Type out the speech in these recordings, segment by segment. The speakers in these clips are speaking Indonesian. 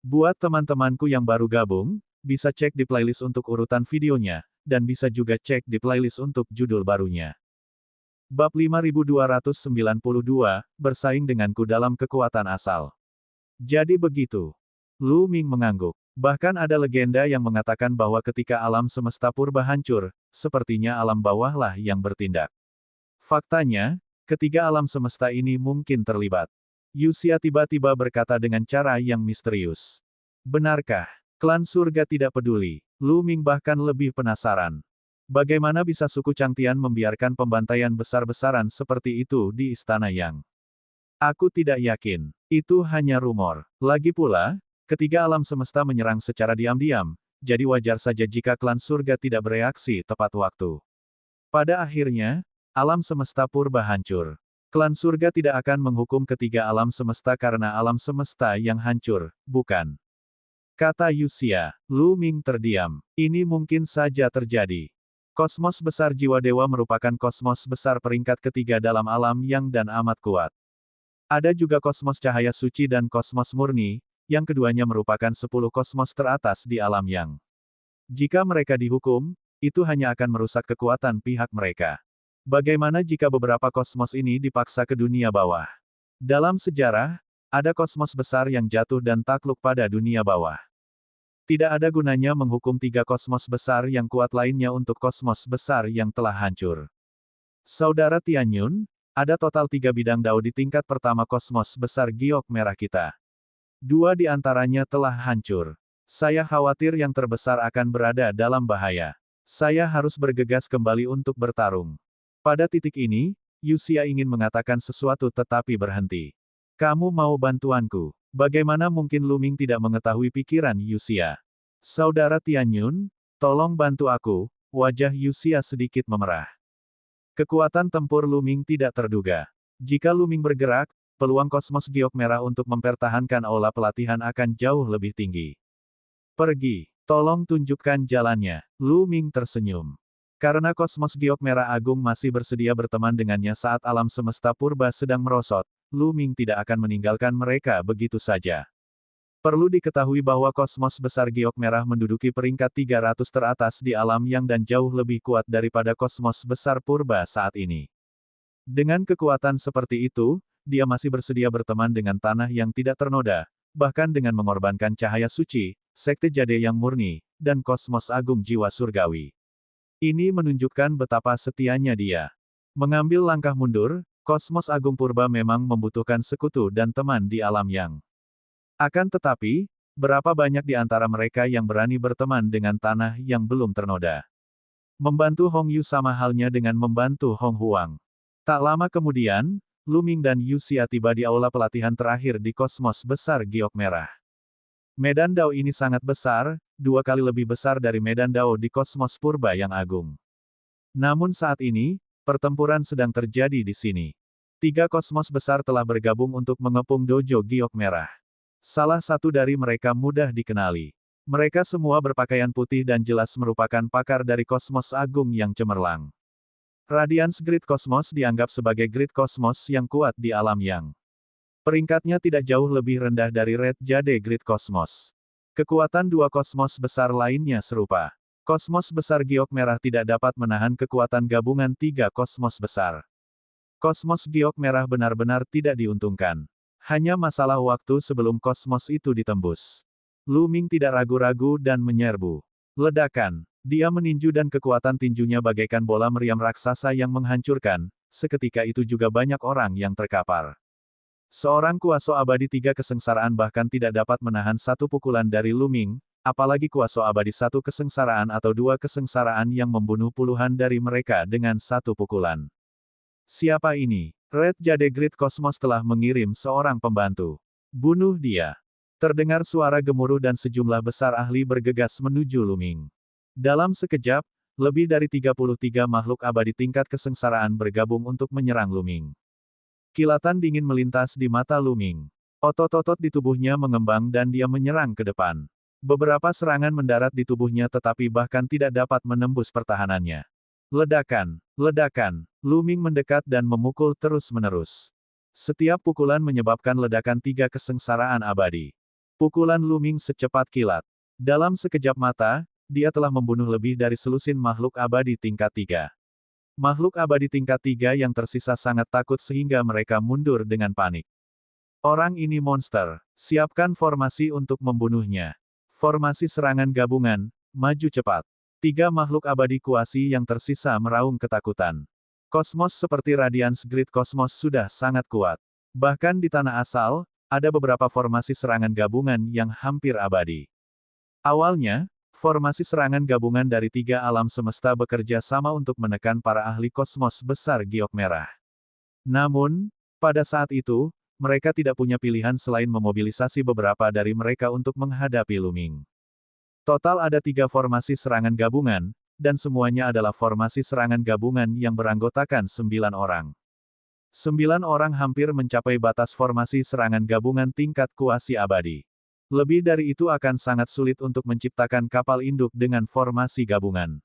Buat teman-temanku yang baru gabung, bisa cek di playlist untuk urutan videonya, dan bisa juga cek di playlist untuk judul barunya. Bab 5292, Bersaing denganku dalam kekuatan asal. Jadi begitu. Lu Ming mengangguk. Bahkan ada legenda yang mengatakan bahwa ketika alam semesta purba hancur, sepertinya alam bawahlah yang bertindak. Faktanya, ketiga alam semesta ini mungkin terlibat. Yuxia tiba-tiba berkata dengan cara yang misterius. Benarkah? Klan surga tidak peduli. Lu Ming bahkan lebih penasaran. Bagaimana bisa suku Changtian membiarkan pembantaian besar-besaran seperti itu di Istana Yang? Aku tidak yakin. Itu hanya rumor. Lagi pula, ketiga alam semesta menyerang secara diam-diam, jadi wajar saja jika klan surga tidak bereaksi tepat waktu. Pada akhirnya, alam semesta purba hancur. Klan surga tidak akan menghukum ketiga alam semesta karena alam semesta yang hancur, bukan? Kata Yuxia. Lu Ming terdiam. Ini mungkin saja terjadi. Kosmos besar jiwa dewa merupakan kosmos besar peringkat ketiga dalam alam yang dan amat kuat. Ada juga kosmos cahaya suci dan kosmos murni, yang keduanya merupakan 10 kosmos teratas di alam yang. Jika mereka dihukum, itu hanya akan merusak kekuatan pihak mereka. Bagaimana jika beberapa kosmos ini dipaksa ke dunia bawah? Dalam sejarah, ada kosmos besar yang jatuh dan takluk pada dunia bawah. Tidak ada gunanya menghukum 3 kosmos besar yang kuat lainnya untuk kosmos besar yang telah hancur. Saudara Tianyun, ada total 3 bidang dao di tingkat pertama kosmos besar giok merah kita. 2 di antaranya telah hancur. Saya khawatir yang terbesar akan berada dalam bahaya. Saya harus bergegas kembali untuk bertarung. Pada titik ini, Yuxia ingin mengatakan sesuatu tetapi berhenti. Kamu mau bantuanku? Bagaimana mungkin Lu Ming tidak mengetahui pikiran Yuxia? Saudara Tianyun, tolong bantu aku. Wajah Yuxia sedikit memerah. Kekuatan tempur Lu Ming tidak terduga. Jika Lu Ming bergerak, peluang kosmos giok merah untuk mempertahankan aula pelatihan akan jauh lebih tinggi. Pergi. Tolong tunjukkan jalannya. Lu Ming tersenyum. Karena kosmos giok merah agung masih bersedia berteman dengannya saat alam semesta purba sedang merosot, Lu Ming tidak akan meninggalkan mereka begitu saja. Perlu diketahui bahwa kosmos besar giok merah menduduki peringkat 300 teratas di alam yang dan jauh lebih kuat daripada kosmos besar purba saat ini. Dengan kekuatan seperti itu, dia masih bersedia berteman dengan tanah yang tidak ternoda, bahkan dengan mengorbankan cahaya suci, sekte jade yang murni, dan kosmos agung jiwa surgawi. Ini menunjukkan betapa setianya dia. Mengambil langkah mundur, kosmos agung purba memang membutuhkan sekutu dan teman di alam yang. Akan tetapi, berapa banyak di antara mereka yang berani berteman dengan tanah yang belum ternoda? Membantu Hong Yu sama halnya dengan membantu Hong Huang. Tak lama kemudian, Lu Ming dan Yuxia tiba di aula pelatihan terakhir di kosmos besar giok merah. Medan dao ini sangat besar, 2 kali lebih besar dari medan dao di kosmos purba yang agung. Namun saat ini, pertempuran sedang terjadi di sini. 3 kosmos besar telah bergabung untuk mengepung dojo giok merah. Salah satu dari mereka mudah dikenali. Mereka semua berpakaian putih dan jelas merupakan pakar dari kosmos agung yang cemerlang. Radiance Grid Cosmos dianggap sebagai grid kosmos yang kuat di alam yang. Peringkatnya tidak jauh lebih rendah dari Red Jade Grid Cosmos. Kekuatan 2 kosmos besar lainnya serupa. Kosmos besar giok merah tidak dapat menahan kekuatan gabungan 3 kosmos besar. Kosmos giok merah benar-benar tidak diuntungkan. Hanya masalah waktu sebelum kosmos itu ditembus. Lu Ming tidak ragu-ragu dan menyerbu. Ledakan. Dia meninju dan kekuatan tinjunya bagaikan bola meriam raksasa yang menghancurkan, seketika itu juga banyak orang yang terkapar. Seorang kuaso abadi 3 kesengsaraan bahkan tidak dapat menahan 1 pukulan dari Lu Ming, apalagi kuaso abadi 1 kesengsaraan atau 2 kesengsaraan yang membunuh puluhan dari mereka dengan 1 pukulan. Siapa ini? Red Jade Grid Cosmos telah mengirim seorang pembantu. Bunuh dia. Terdengar suara gemuruh dan sejumlah besar ahli bergegas menuju Lu Ming. Dalam sekejap, lebih dari 33 makhluk abadi tingkat kesengsaraan bergabung untuk menyerang Lu Ming. Kilatan dingin melintas di mata Lu Ming. Otot-otot di tubuhnya mengembang dan dia menyerang ke depan. Beberapa serangan mendarat di tubuhnya tetapi bahkan tidak dapat menembus pertahanannya. Ledakan, ledakan, Lu Ming mendekat dan memukul terus-menerus. Setiap pukulan menyebabkan ledakan 3 kesengsaraan abadi. Pukulan Lu Ming secepat kilat. Dalam sekejap mata, dia telah membunuh lebih dari selusin makhluk abadi tingkat 3. Makhluk abadi tingkat 3 yang tersisa sangat takut sehingga mereka mundur dengan panik. Orang ini monster. Siapkan formasi untuk membunuhnya. Formasi serangan gabungan, maju cepat. 3 makhluk abadi kuasi yang tersisa meraung ketakutan. Kosmos seperti Radiance Grid Kosmos sudah sangat kuat. Bahkan di tanah asal, ada beberapa formasi serangan gabungan yang hampir abadi. Awalnya, formasi serangan gabungan dari 3 alam semesta bekerja sama untuk menekan para ahli kosmos besar giok merah. Namun, pada saat itu, mereka tidak punya pilihan selain memobilisasi beberapa dari mereka untuk menghadapi Lu Ming. Total ada 3 formasi serangan gabungan, dan semuanya adalah formasi serangan gabungan yang beranggotakan 9 orang. 9 orang hampir mencapai batas formasi serangan gabungan tingkat kuasi abadi. Lebih dari itu akan sangat sulit untuk menciptakan kapal induk dengan formasi gabungan.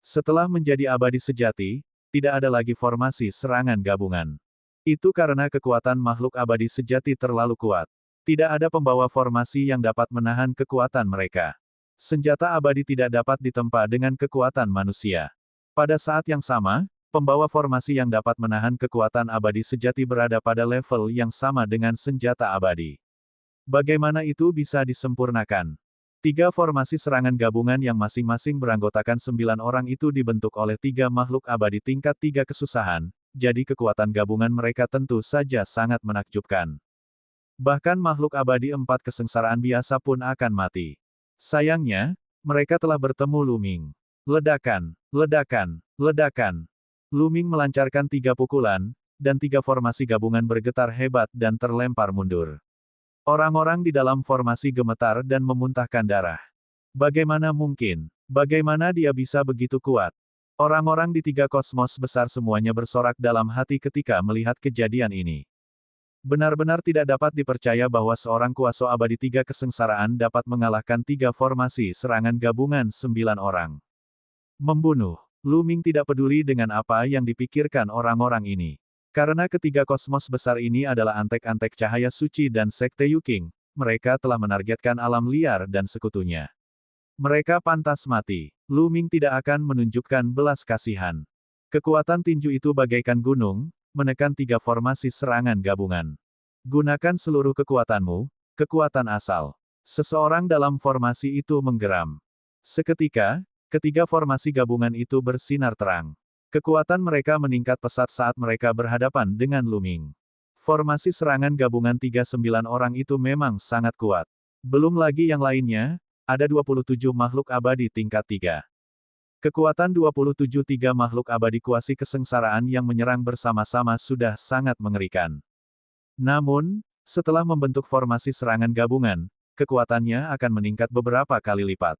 Setelah menjadi abadi sejati, tidak ada lagi formasi serangan gabungan. Itu karena kekuatan makhluk abadi sejati terlalu kuat. Tidak ada pembawa formasi yang dapat menahan kekuatan mereka. Senjata abadi tidak dapat ditempa dengan kekuatan manusia. Pada saat yang sama, pembawa formasi yang dapat menahan kekuatan abadi sejati berada pada level yang sama dengan senjata abadi. Bagaimana itu bisa disempurnakan? 3 formasi serangan gabungan yang masing-masing beranggotakan 9 orang itu dibentuk oleh 3 makhluk abadi tingkat 3 kesusahan, jadi kekuatan gabungan mereka tentu saja sangat menakjubkan. Bahkan makhluk abadi 4 kesengsaraan biasa pun akan mati. Sayangnya, mereka telah bertemu Lu Ming. Ledakan, ledakan, ledakan. Lu Ming melancarkan 3 pukulan, dan 3 formasi gabungan bergetar hebat dan terlempar mundur. Orang-orang di dalam formasi gemetar dan memuntahkan darah. Bagaimana mungkin? Bagaimana dia bisa begitu kuat? Orang-orang di 3 kosmos besar semuanya bersorak dalam hati ketika melihat kejadian ini. Benar-benar tidak dapat dipercaya bahwa seorang kuasa abadi 3 kesengsaraan dapat mengalahkan 3 formasi serangan gabungan 9 orang. Membunuh. Lu Ming tidak peduli dengan apa yang dipikirkan orang-orang ini. Karena ketiga kosmos besar ini adalah antek-antek cahaya suci dan sekte Yuking, mereka telah menargetkan alam liar dan sekutunya. Mereka pantas mati. Lu Ming tidak akan menunjukkan belas kasihan. Kekuatan tinju itu bagaikan gunung, menekan 3 formasi serangan gabungan. Gunakan seluruh kekuatanmu, kekuatan asal. Seseorang dalam formasi itu menggeram. Seketika, ketiga formasi gabungan itu bersinar terang. Kekuatan mereka meningkat pesat saat mereka berhadapan dengan Lu Ming. Formasi serangan gabungan 39 orang itu memang sangat kuat. Belum lagi yang lainnya, ada 27 makhluk abadi tingkat 3. Kekuatan 27 makhluk abadi kuasi kesengsaraan yang menyerang bersama-sama sudah sangat mengerikan. Namun, setelah membentuk formasi serangan gabungan, kekuatannya akan meningkat beberapa kali lipat.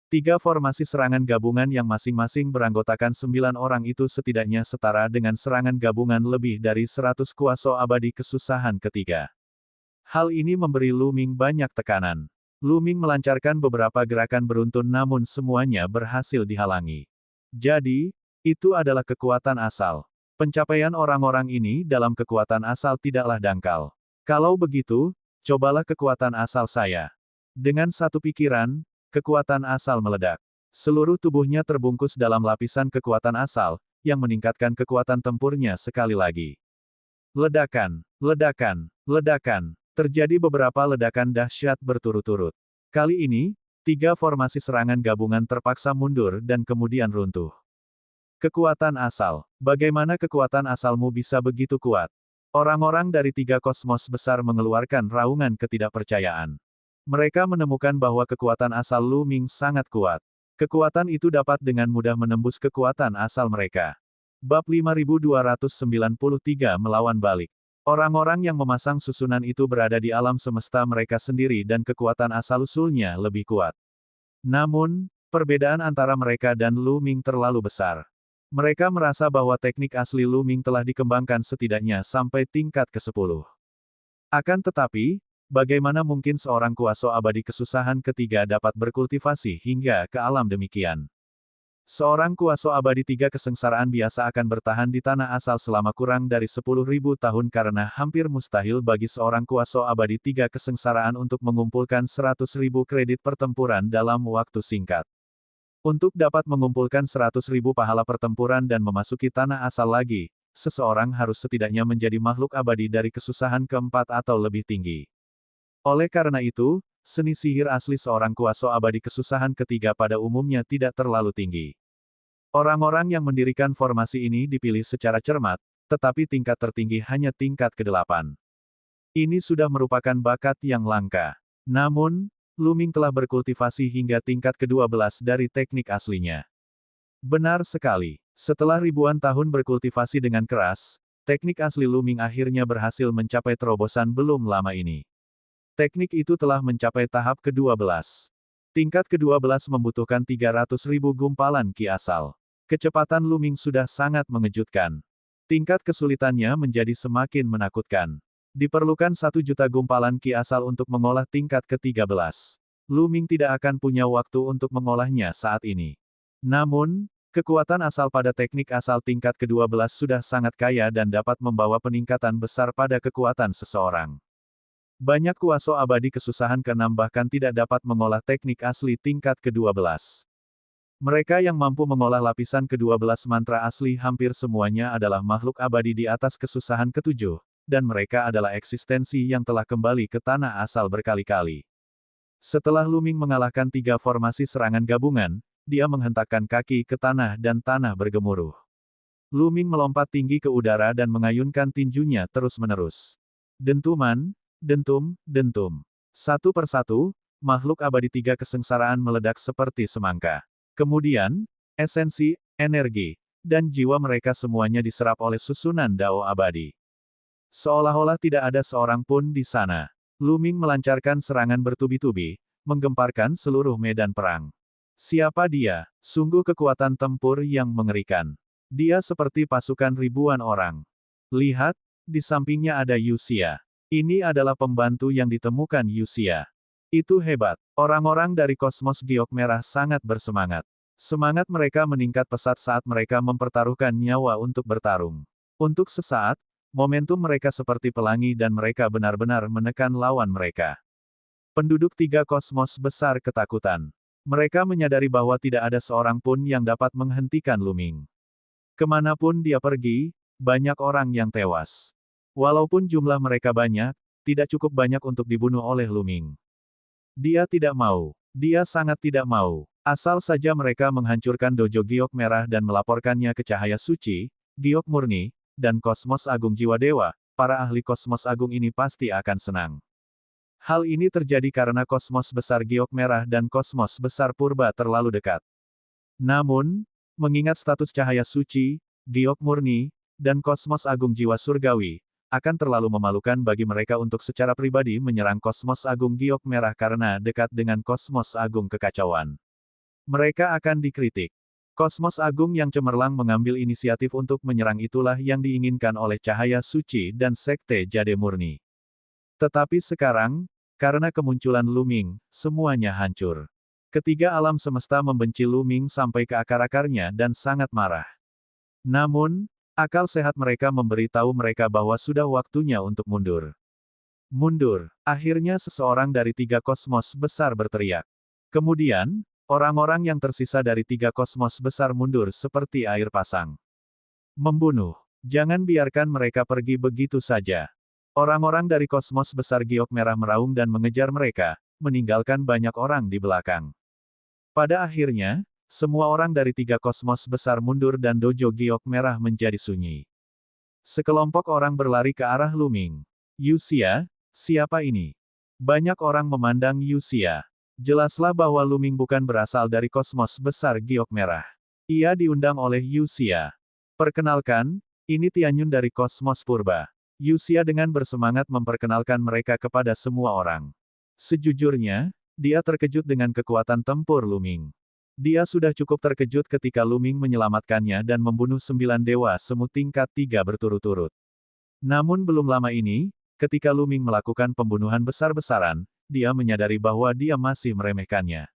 3 formasi serangan gabungan yang masing-masing beranggotakan 9 orang itu setidaknya setara dengan serangan gabungan lebih dari 100 kuasa abadi kesusahan ketiga. Hal ini memberi Lu Ming banyak tekanan. Lu Ming melancarkan beberapa gerakan beruntun namun semuanya berhasil dihalangi. Jadi, itu adalah kekuatan asal. Pencapaian orang-orang ini dalam kekuatan asal tidaklah dangkal. Kalau begitu, cobalah kekuatan asal saya. Dengan satu pikiran, kekuatan asal meledak. Seluruh tubuhnya terbungkus dalam lapisan kekuatan asal, yang meningkatkan kekuatan tempurnya sekali lagi. Ledakan, ledakan, ledakan. Terjadi beberapa ledakan dahsyat berturut-turut. Kali ini, 3 formasi serangan gabungan terpaksa mundur dan kemudian runtuh. Kekuatan asal. Bagaimana kekuatan asalmu bisa begitu kuat? Orang-orang dari 3 kosmos besar mengeluarkan raungan ketidakpercayaan. Mereka menemukan bahwa kekuatan asal Lu Ming sangat kuat. Kekuatan itu dapat dengan mudah menembus kekuatan asal mereka. Bab 5293 melawan balik. Orang-orang yang memasang susunan itu berada di alam semesta mereka sendiri dan kekuatan asal-usulnya lebih kuat. Namun, perbedaan antara mereka dan Lu Ming terlalu besar. Mereka merasa bahwa teknik asli Lu Ming telah dikembangkan setidaknya sampai tingkat ke-10. Akan tetapi, bagaimana mungkin seorang kuasa abadi kesusahan ketiga dapat berkultivasi hingga ke alam demikian? Seorang kuaso abadi tiga kesengsaraan biasa akan bertahan di tanah asal selama kurang dari 10.000 tahun karena hampir mustahil bagi seorang kuaso abadi tiga kesengsaraan untuk mengumpulkan 100.000 kredit pertempuran dalam waktu singkat. Untuk dapat mengumpulkan 100.000 pahala pertempuran dan memasuki tanah asal lagi, seseorang harus setidaknya menjadi makhluk abadi dari kesusahan keempat atau lebih tinggi. Oleh karena itu, seni sihir asli seorang kuaso abadi kesusahan ketiga pada umumnya tidak terlalu tinggi. Orang-orang yang mendirikan formasi ini dipilih secara cermat, tetapi tingkat tertinggi hanya tingkat ke-8. Ini sudah merupakan bakat yang langka. Namun, Luming telah berkultivasi hingga tingkat ke-12 dari teknik aslinya. Benar sekali. Setelah ribuan tahun berkultivasi dengan keras, teknik asli Luming akhirnya berhasil mencapai terobosan belum lama ini. Teknik itu telah mencapai tahap ke-12. Tingkat ke-12 membutuhkan 300.000 gumpalan ki asal. Kecepatan Luming sudah sangat mengejutkan. Tingkat kesulitannya menjadi semakin menakutkan. Diperlukan 1 juta gumpalan ki asal untuk mengolah tingkat ke-13. Luming tidak akan punya waktu untuk mengolahnya saat ini. Namun, kekuatan asal pada teknik asal tingkat ke-12 sudah sangat kaya dan dapat membawa peningkatan besar pada kekuatan seseorang. Banyak kuaso abadi kesusahan ke-6 bahkan tidak dapat mengolah teknik asli tingkat ke-12. Mereka yang mampu mengolah lapisan ke-12 mantra asli hampir semuanya adalah makhluk abadi di atas kesusahan ke-7. Dan mereka adalah eksistensi yang telah kembali ke tanah asal berkali-kali. Setelah Luming mengalahkan 3 formasi serangan gabungan, dia menghentakkan kaki ke tanah dan tanah bergemuruh. Luming melompat tinggi ke udara dan mengayunkan tinjunya terus-menerus. Dentuman, dentum, dentum. Satu persatu, makhluk abadi 3 kesengsaraan meledak seperti semangka. Kemudian, esensi, energi, dan jiwa mereka semuanya diserap oleh susunan Dao abadi. Seolah-olah tidak ada seorang pun di sana. Luming melancarkan serangan bertubi-tubi, menggemparkan seluruh medan perang. Siapa dia? Sungguh kekuatan tempur yang mengerikan. Dia seperti pasukan ribuan orang. Lihat, di sampingnya ada Yuxia. Ini adalah pembantu yang ditemukan Yuxia. Itu hebat. Orang-orang dari kosmos giok merah sangat bersemangat. Semangat mereka meningkat pesat saat mereka mempertaruhkan nyawa untuk bertarung. Untuk sesaat, momentum mereka seperti pelangi dan mereka benar-benar menekan lawan mereka. Penduduk 3 kosmos besar ketakutan. Mereka menyadari bahwa tidak ada seorang pun yang dapat menghentikan Luming. Kemanapun dia pergi, banyak orang yang tewas. Walaupun jumlah mereka banyak, tidak cukup banyak untuk dibunuh oleh Luming. Dia tidak mau. Dia sangat tidak mau. Asal saja mereka menghancurkan dojo giok merah dan melaporkannya ke cahaya suci, giok murni, dan kosmos agung jiwa dewa, para ahli kosmos agung ini pasti akan senang. Hal ini terjadi karena kosmos besar giok merah dan kosmos besar purba terlalu dekat. Namun, mengingat status cahaya suci, giok murni, dan kosmos agung jiwa surgawi, akan terlalu memalukan bagi mereka untuk secara pribadi menyerang kosmos agung giok merah karena dekat dengan kosmos agung kekacauan. Mereka akan dikritik. Kosmos agung yang cemerlang mengambil inisiatif untuk menyerang itulah yang diinginkan oleh cahaya suci dan sekte jade murni. Tetapi sekarang, karena kemunculan Luming, semuanya hancur. Ketiga alam semesta membenci Luming sampai ke akar-akarnya dan sangat marah. Namun, akal sehat mereka memberi tahu mereka bahwa sudah waktunya untuk mundur. Mundur. Akhirnya seseorang dari 3 kosmos besar berteriak. Kemudian, orang-orang yang tersisa dari 3 kosmos besar mundur seperti air pasang. Membunuh. Jangan biarkan mereka pergi begitu saja. Orang-orang dari kosmos besar giok merah meraung dan mengejar mereka, meninggalkan banyak orang di belakang. Pada akhirnya, semua orang dari 3 kosmos besar mundur dan dojo giok merah menjadi sunyi. Sekelompok orang berlari ke arah Luming. Yuxia, siapa ini? Banyak orang memandang Yuxia. Jelaslah bahwa Luming bukan berasal dari kosmos besar giok merah. Ia diundang oleh Yuxia. Perkenalkan, ini Tianyun dari kosmos purba. Yuxia dengan bersemangat memperkenalkan mereka kepada semua orang. Sejujurnya, dia terkejut dengan kekuatan tempur Luming. Dia sudah cukup terkejut ketika Luming menyelamatkannya dan membunuh 9 dewa semu tingkat 3 berturut-turut. Namun belum lama ini, ketika Luming melakukan pembunuhan besar-besaran, dia menyadari bahwa dia masih meremehkannya.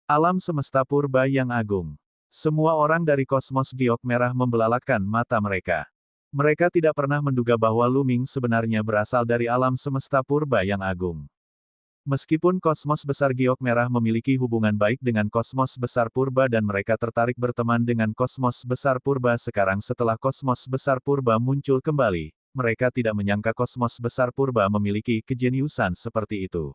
Alam semesta purba yang agung. Semua orang dari kosmos giok merah membelalakkan mata mereka. Mereka tidak pernah menduga bahwa Lu Ming sebenarnya berasal dari alam semesta purba yang agung. Meskipun kosmos besar giok merah memiliki hubungan baik dengan kosmos besar purba dan mereka tertarik berteman dengan kosmos besar purba sekarang setelah kosmos besar purba muncul kembali, mereka tidak menyangka kosmos besar purba memiliki kejeniusan seperti itu.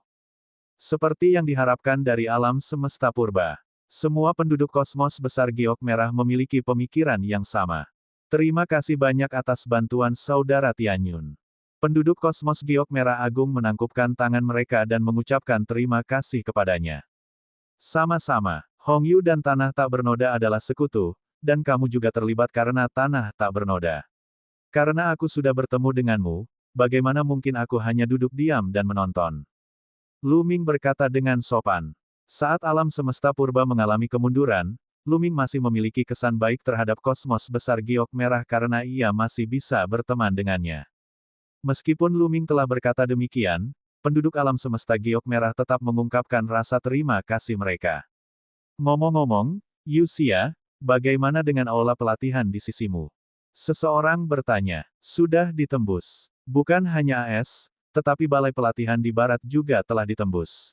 Seperti yang diharapkan dari alam semesta purba, semua penduduk kosmos besar giok merah memiliki pemikiran yang sama. Terima kasih banyak atas bantuan Saudara Tianyun. Penduduk kosmos giok merah agung menangkupkan tangan mereka dan mengucapkan terima kasih kepadanya. Sama-sama, Hong Yu dan tanah tak bernoda adalah sekutu, dan kamu juga terlibat karena tanah tak bernoda. Karena aku sudah bertemu denganmu, bagaimana mungkin aku hanya duduk diam dan menonton? Lu Ming berkata dengan sopan. Saat alam semesta purba mengalami kemunduran, Lu Ming masih memiliki kesan baik terhadap kosmos besar giok merah karena ia masih bisa berteman dengannya. Meskipun Lu Ming telah berkata demikian, penduduk alam semesta giok merah tetap mengungkapkan rasa terima kasih mereka. Ngomong-ngomong, Yu Xia, bagaimana dengan aula pelatihan di sisimu? Seseorang bertanya. Sudah ditembus. Bukan hanya AS, tetapi balai pelatihan di barat juga telah ditembus.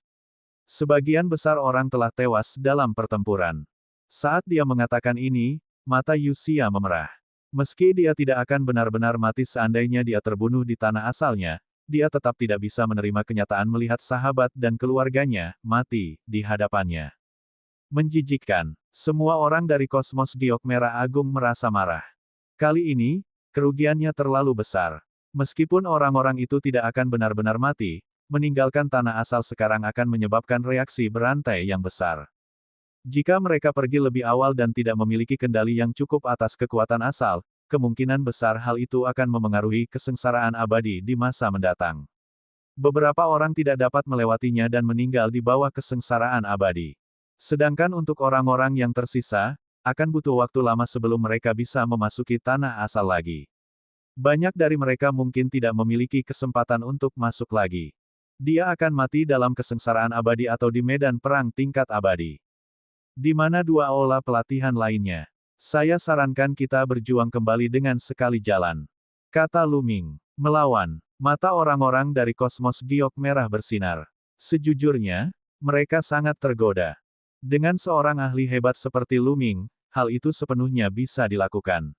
Sebagian besar orang telah tewas dalam pertempuran. Saat dia mengatakan ini, mata Yu Xia memerah. Meski dia tidak akan benar-benar mati seandainya dia terbunuh di tanah asalnya, dia tetap tidak bisa menerima kenyataan melihat sahabat dan keluarganya mati di hadapannya. Menjijikkan. Semua orang dari kosmos giok merah agung merasa marah. Kali ini, kerugiannya terlalu besar. Meskipun orang-orang itu tidak akan benar-benar mati, meninggalkan tanah asal sekarang akan menyebabkan reaksi berantai yang besar. Jika mereka pergi lebih awal dan tidak memiliki kendali yang cukup atas kekuatan asal, kemungkinan besar hal itu akan memengaruhi kesengsaraan abadi di masa mendatang. Beberapa orang tidak dapat melewatinya dan meninggal di bawah kesengsaraan abadi. Sedangkan untuk orang-orang yang tersisa, akan butuh waktu lama sebelum mereka bisa memasuki tanah asal lagi. Banyak dari mereka mungkin tidak memiliki kesempatan untuk masuk lagi. Dia akan mati dalam kesengsaraan abadi atau di medan perang tingkat abadi. Di mana dua aula pelatihan lainnya? Saya sarankan kita berjuang kembali dengan sekali jalan. Kata Lu Ming. Melawan. Mata orang-orang dari kosmos giok merah bersinar. Sejujurnya, mereka sangat tergoda. Dengan seorang ahli hebat seperti Lu Ming, hal itu sepenuhnya bisa dilakukan.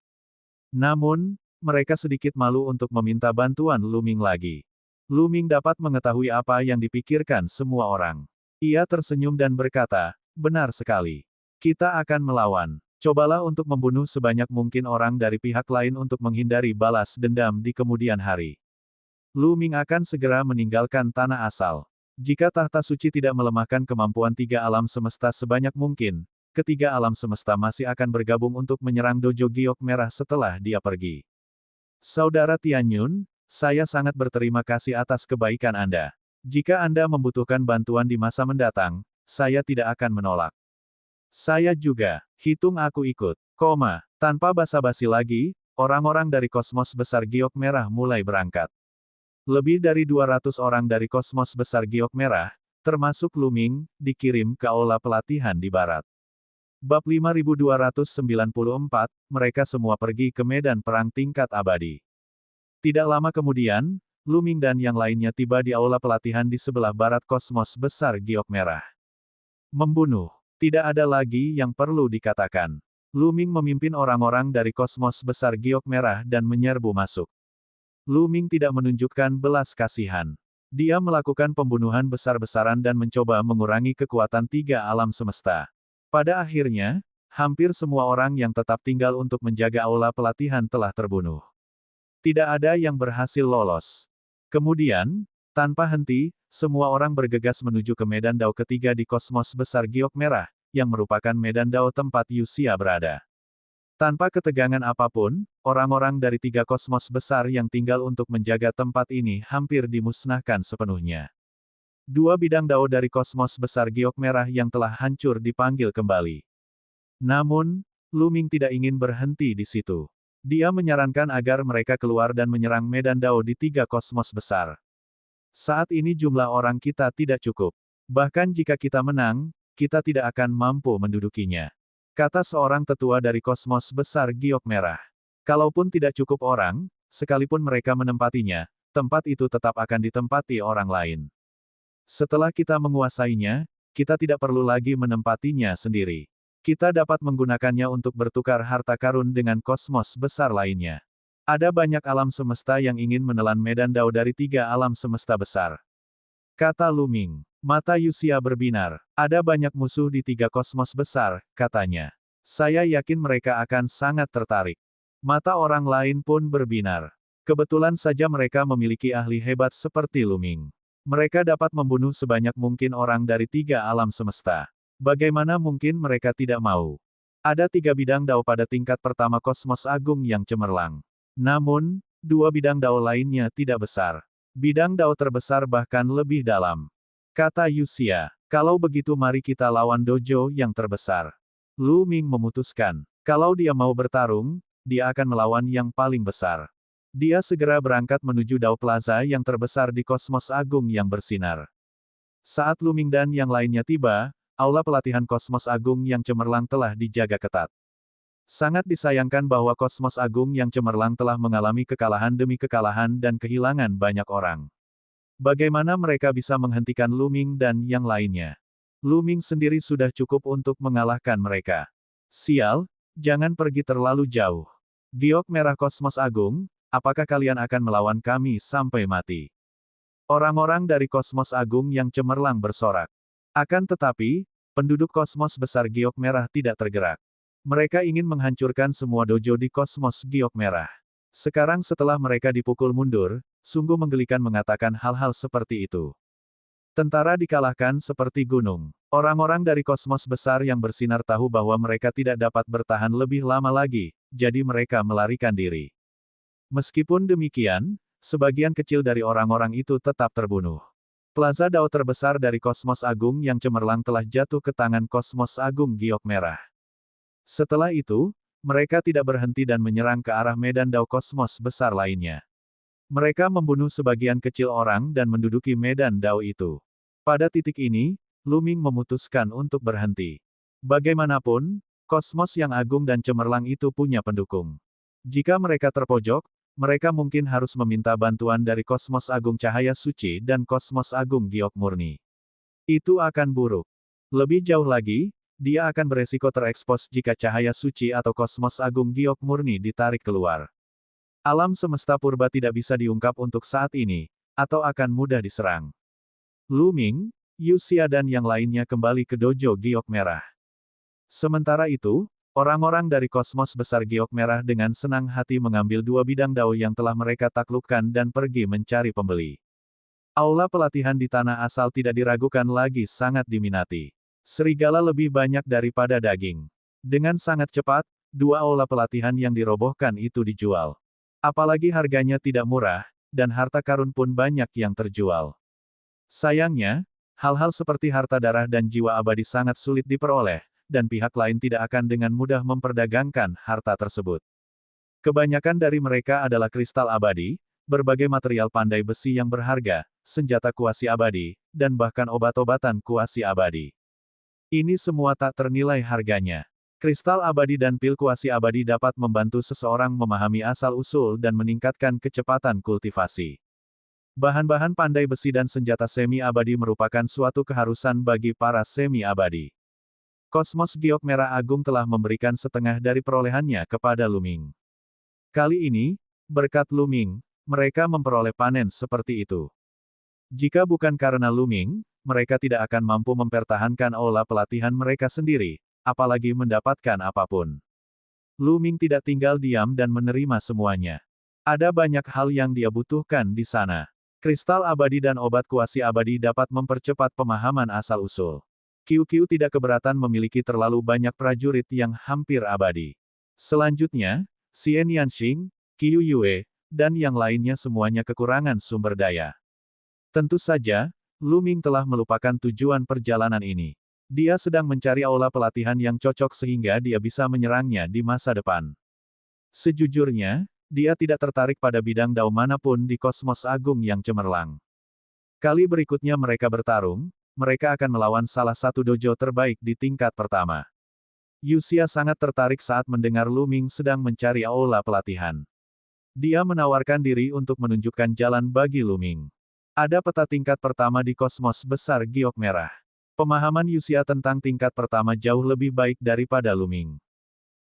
Namun, mereka sedikit malu untuk meminta bantuan Lu Ming lagi. Lu Ming dapat mengetahui apa yang dipikirkan semua orang. Ia tersenyum dan berkata, benar sekali. Kita akan melawan. Cobalah untuk membunuh sebanyak mungkin orang dari pihak lain untuk menghindari balas dendam di kemudian hari. Lu Ming akan segera meninggalkan tanah asal. Jika tahta suci tidak melemahkan kemampuan tiga alam semesta sebanyak mungkin, ketiga alam semesta masih akan bergabung untuk menyerang dojo giok merah setelah dia pergi. Saudara Tianyun, saya sangat berterima kasih atas kebaikan Anda. Jika Anda membutuhkan bantuan di masa mendatang, saya tidak akan menolak. Saya juga. Hitung aku ikut. Tanpa basa-basi lagi, orang-orang dari kosmos besar giok merah mulai berangkat. Lebih dari 200 orang dari kosmos besar giok merah, termasuk Lu Ming, dikirim ke aula pelatihan di barat. Bab 5294, mereka semua pergi ke medan perang tingkat abadi. Tidak lama kemudian, Lu Ming dan yang lainnya tiba di aula pelatihan di sebelah barat kosmos besar giok merah. Membunuh. Tidak ada lagi yang perlu dikatakan. Lu Ming memimpin orang-orang dari kosmos besar giok merah dan menyerbu masuk. Lu Ming tidak menunjukkan belas kasihan. Dia melakukan pembunuhan besar-besaran dan mencoba mengurangi kekuatan tiga alam semesta. Pada akhirnya, hampir semua orang yang tetap tinggal untuk menjaga aula pelatihan telah terbunuh. Tidak ada yang berhasil lolos. Kemudian, tanpa henti, semua orang bergegas menuju ke medan dao ketiga di kosmos besar giok merah, yang merupakan medan dao tempat Yu Xia berada. Tanpa ketegangan apapun, orang-orang dari tiga kosmos besar yang tinggal untuk menjaga tempat ini hampir dimusnahkan sepenuhnya. Dua bidang dao dari kosmos besar giok merah yang telah hancur dipanggil kembali. Namun, Lu Ming tidak ingin berhenti di situ. Dia menyarankan agar mereka keluar dan menyerang medan dao di tiga kosmos besar. Saat ini jumlah orang kita tidak cukup. Bahkan jika kita menang, kita tidak akan mampu mendudukinya. kata seorang tetua dari kosmos besar giok merah. Kalaupun tidak cukup orang, sekalipun mereka menempatinya, tempat itu tetap akan ditempati orang lain. Setelah kita menguasainya, kita tidak perlu lagi menempatinya sendiri. Kita dapat menggunakannya untuk bertukar harta karun dengan kosmos besar lainnya. Ada banyak alam semesta yang ingin menelan medan dao dari 3 alam semesta besar. Kata Lu Ming. Mata Yuxia berbinar. Ada banyak musuh di 3 kosmos besar, katanya. Saya yakin mereka akan sangat tertarik. Mata orang lain pun berbinar. Kebetulan saja mereka memiliki ahli hebat seperti Lu Ming. Mereka dapat membunuh sebanyak mungkin orang dari 3 alam semesta. Bagaimana mungkin mereka tidak mau? Ada 3 bidang dao pada tingkat pertama kosmos agung yang cemerlang. Namun, 2 bidang dao lainnya tidak besar. Bidang dao terbesar bahkan lebih dalam. Kata Yuxia, kalau begitu mari kita lawan dojo yang terbesar. Lu Ming memutuskan, kalau dia mau bertarung, dia akan melawan yang paling besar. Dia segera berangkat menuju Dao Plaza yang terbesar di kosmos agung yang bersinar. Saat Lu Ming dan yang lainnya tiba, aula pelatihan kosmos agung yang cemerlang telah dijaga ketat. Sangat disayangkan bahwa kosmos agung yang cemerlang telah mengalami kekalahan demi kekalahan dan kehilangan banyak orang. Bagaimana mereka bisa menghentikan Lu Ming dan yang lainnya? Lu Ming sendiri sudah cukup untuk mengalahkan mereka. Sial, jangan pergi terlalu jauh. Giok merah kosmos agung, apakah kalian akan melawan kami sampai mati? Orang-orang dari kosmos agung yang cemerlang bersorak. Akan tetapi, penduduk kosmos besar giok merah tidak tergerak. Mereka ingin menghancurkan semua dojo di kosmos giok merah. Sekarang setelah mereka dipukul mundur, sungguh menggelikan mengatakan hal-hal seperti itu. Tentara dikalahkan seperti gunung. Orang-orang dari kosmos besar yang bersinar tahu bahwa mereka tidak dapat bertahan lebih lama lagi, jadi mereka melarikan diri. Meskipun demikian, sebagian kecil dari orang-orang itu tetap terbunuh. Plaza Dao terbesar dari kosmos agung yang cemerlang telah jatuh ke tangan kosmos agung giok merah. Setelah itu, mereka tidak berhenti dan menyerang ke arah medan Dao kosmos besar lainnya. Mereka membunuh sebagian kecil orang dan menduduki medan Dao itu. Pada titik ini, Lu Ming memutuskan untuk berhenti. Bagaimanapun, kosmos yang agung dan cemerlang itu punya pendukung. Jika mereka terpojok, mereka mungkin harus meminta bantuan dari kosmos agung cahaya suci dan kosmos agung giok murni. Itu akan buruk. Lebih jauh lagi, dia akan beresiko terekspos jika cahaya suci atau kosmos agung giok murni ditarik keluar. Alam semesta purba tidak bisa diungkap untuk saat ini, atau akan mudah diserang. Lu Ming, Yuxia dan yang lainnya kembali ke dojo giok merah. Sementara itu, orang-orang dari kosmos besar giok merah dengan senang hati mengambil 2 bidang dao yang telah mereka taklukkan dan pergi mencari pembeli. Aula pelatihan di tanah asal tidak diragukan lagi sangat diminati. Serigala lebih banyak daripada daging. Dengan sangat cepat, 2 aula pelatihan yang dirobohkan itu dijual. Apalagi harganya tidak murah, dan harta karun pun banyak yang terjual. Sayangnya, hal-hal seperti harta darah dan jiwa abadi sangat sulit diperoleh, dan pihak lain tidak akan dengan mudah memperdagangkan harta tersebut. Kebanyakan dari mereka adalah kristal abadi, berbagai material pandai besi yang berharga, senjata kuasi abadi, dan bahkan obat-obatan kuasi abadi. Ini semua tak ternilai harganya. Kristal abadi dan pil kuasi abadi dapat membantu seseorang memahami asal-usul dan meningkatkan kecepatan kultivasi. Bahan-bahan pandai besi dan senjata semi-abadi merupakan suatu keharusan bagi para semi-abadi. Kosmos giok merah agung telah memberikan setengah dari perolehannya kepada Lu Ming. Kali ini, berkat Lu Ming, mereka memperoleh panen seperti itu. Jika bukan karena Lu Ming, mereka tidak akan mampu mempertahankan aula pelatihan mereka sendiri, apalagi mendapatkan apapun. Lu Ming tidak tinggal diam dan menerima semuanya. Ada banyak hal yang dia butuhkan di sana. Kristal abadi dan obat kuasi abadi dapat mempercepat pemahaman asal-usul. QQ tidak keberatan memiliki terlalu banyak prajurit yang hampir abadi. Selanjutnya, Xian Yanxing, Qiu Yue, dan yang lainnya semuanya kekurangan sumber daya. Tentu saja, Lu Ming telah melupakan tujuan perjalanan ini. Dia sedang mencari aula pelatihan yang cocok sehingga dia bisa menyerangnya di masa depan. Sejujurnya, dia tidak tertarik pada bidang dao manapun di kosmos agung yang cemerlang. Kali berikutnya mereka bertarung, mereka akan melawan salah satu dojo terbaik di tingkat pertama. Yuxia sangat tertarik saat mendengar Lu Ming sedang mencari aula pelatihan. Dia menawarkan diri untuk menunjukkan jalan bagi Lu Ming. Ada peta tingkat pertama di kosmos besar giok merah. Pemahaman Yuxia tentang tingkat pertama jauh lebih baik daripada Lu Ming.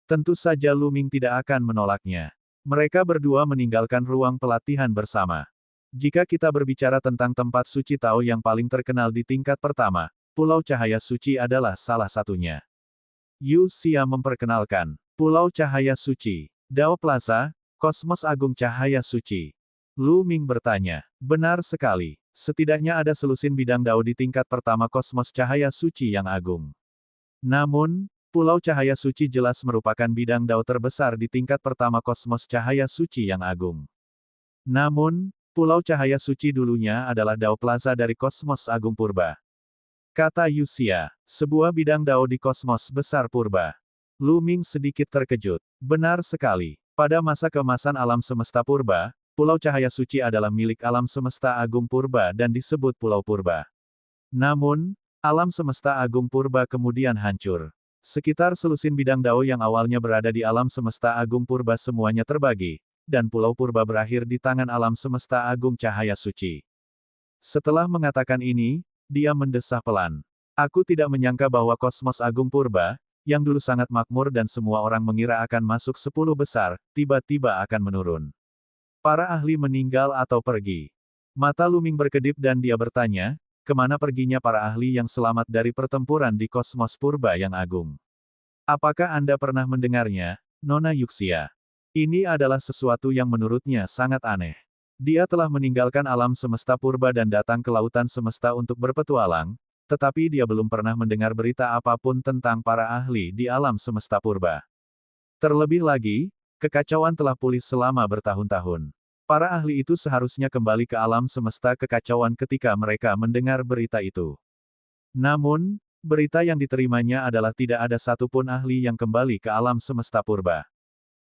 Tentu saja Lu Ming tidak akan menolaknya. Mereka berdua meninggalkan ruang pelatihan bersama. Jika kita berbicara tentang tempat suci Tao yang paling terkenal di tingkat pertama, Pulau Cahaya Suci adalah salah satunya. Yuxia memperkenalkan, Pulau Cahaya Suci, Dao Plaza, Kosmos Agung Cahaya Suci. Lu Ming bertanya, benar sekali, setidaknya ada selusin bidang Dao di tingkat pertama Kosmos Cahaya Suci yang agung. Namun, Pulau Cahaya Suci jelas merupakan bidang Dao terbesar di tingkat pertama Kosmos Cahaya Suci yang agung. Namun, Pulau Cahaya Suci dulunya adalah Dao Plaza dari Kosmos Agung Purba. Kata Yuxia, sebuah bidang Dao di Kosmos Besar Purba. Lu Ming sedikit terkejut. Benar sekali. Pada masa keemasan alam semesta Purba, Pulau Cahaya Suci adalah milik alam semesta Agung Purba dan disebut Pulau Purba. Namun, alam semesta Agung Purba kemudian hancur. Sekitar selusin bidang Dao yang awalnya berada di alam semesta Agung Purba semuanya terbagi, dan Pulau Purba berakhir di tangan alam semesta Agung Cahaya Suci. Setelah mengatakan ini, dia mendesah pelan. Aku tidak menyangka bahwa Kosmos Agung Purba, yang dulu sangat makmur dan semua orang mengira akan masuk 10 besar, tiba-tiba akan menurun. Para ahli meninggal atau pergi. Mata Lu Ming berkedip dan dia bertanya, kemana perginya para ahli yang selamat dari pertempuran di Kosmos Purba yang agung? Apakah Anda pernah mendengarnya, Nona Yuxia? Ini adalah sesuatu yang menurutnya sangat aneh. Dia telah meninggalkan alam semesta purba dan datang ke lautan semesta untuk berpetualang, tetapi dia belum pernah mendengar berita apapun tentang para ahli di alam semesta purba. Terlebih lagi, kekacauan telah pulih selama bertahun-tahun. Para ahli itu seharusnya kembali ke alam semesta kekacauan ketika mereka mendengar berita itu. Namun, berita yang diterimanya adalah tidak ada satupun ahli yang kembali ke alam semesta purba.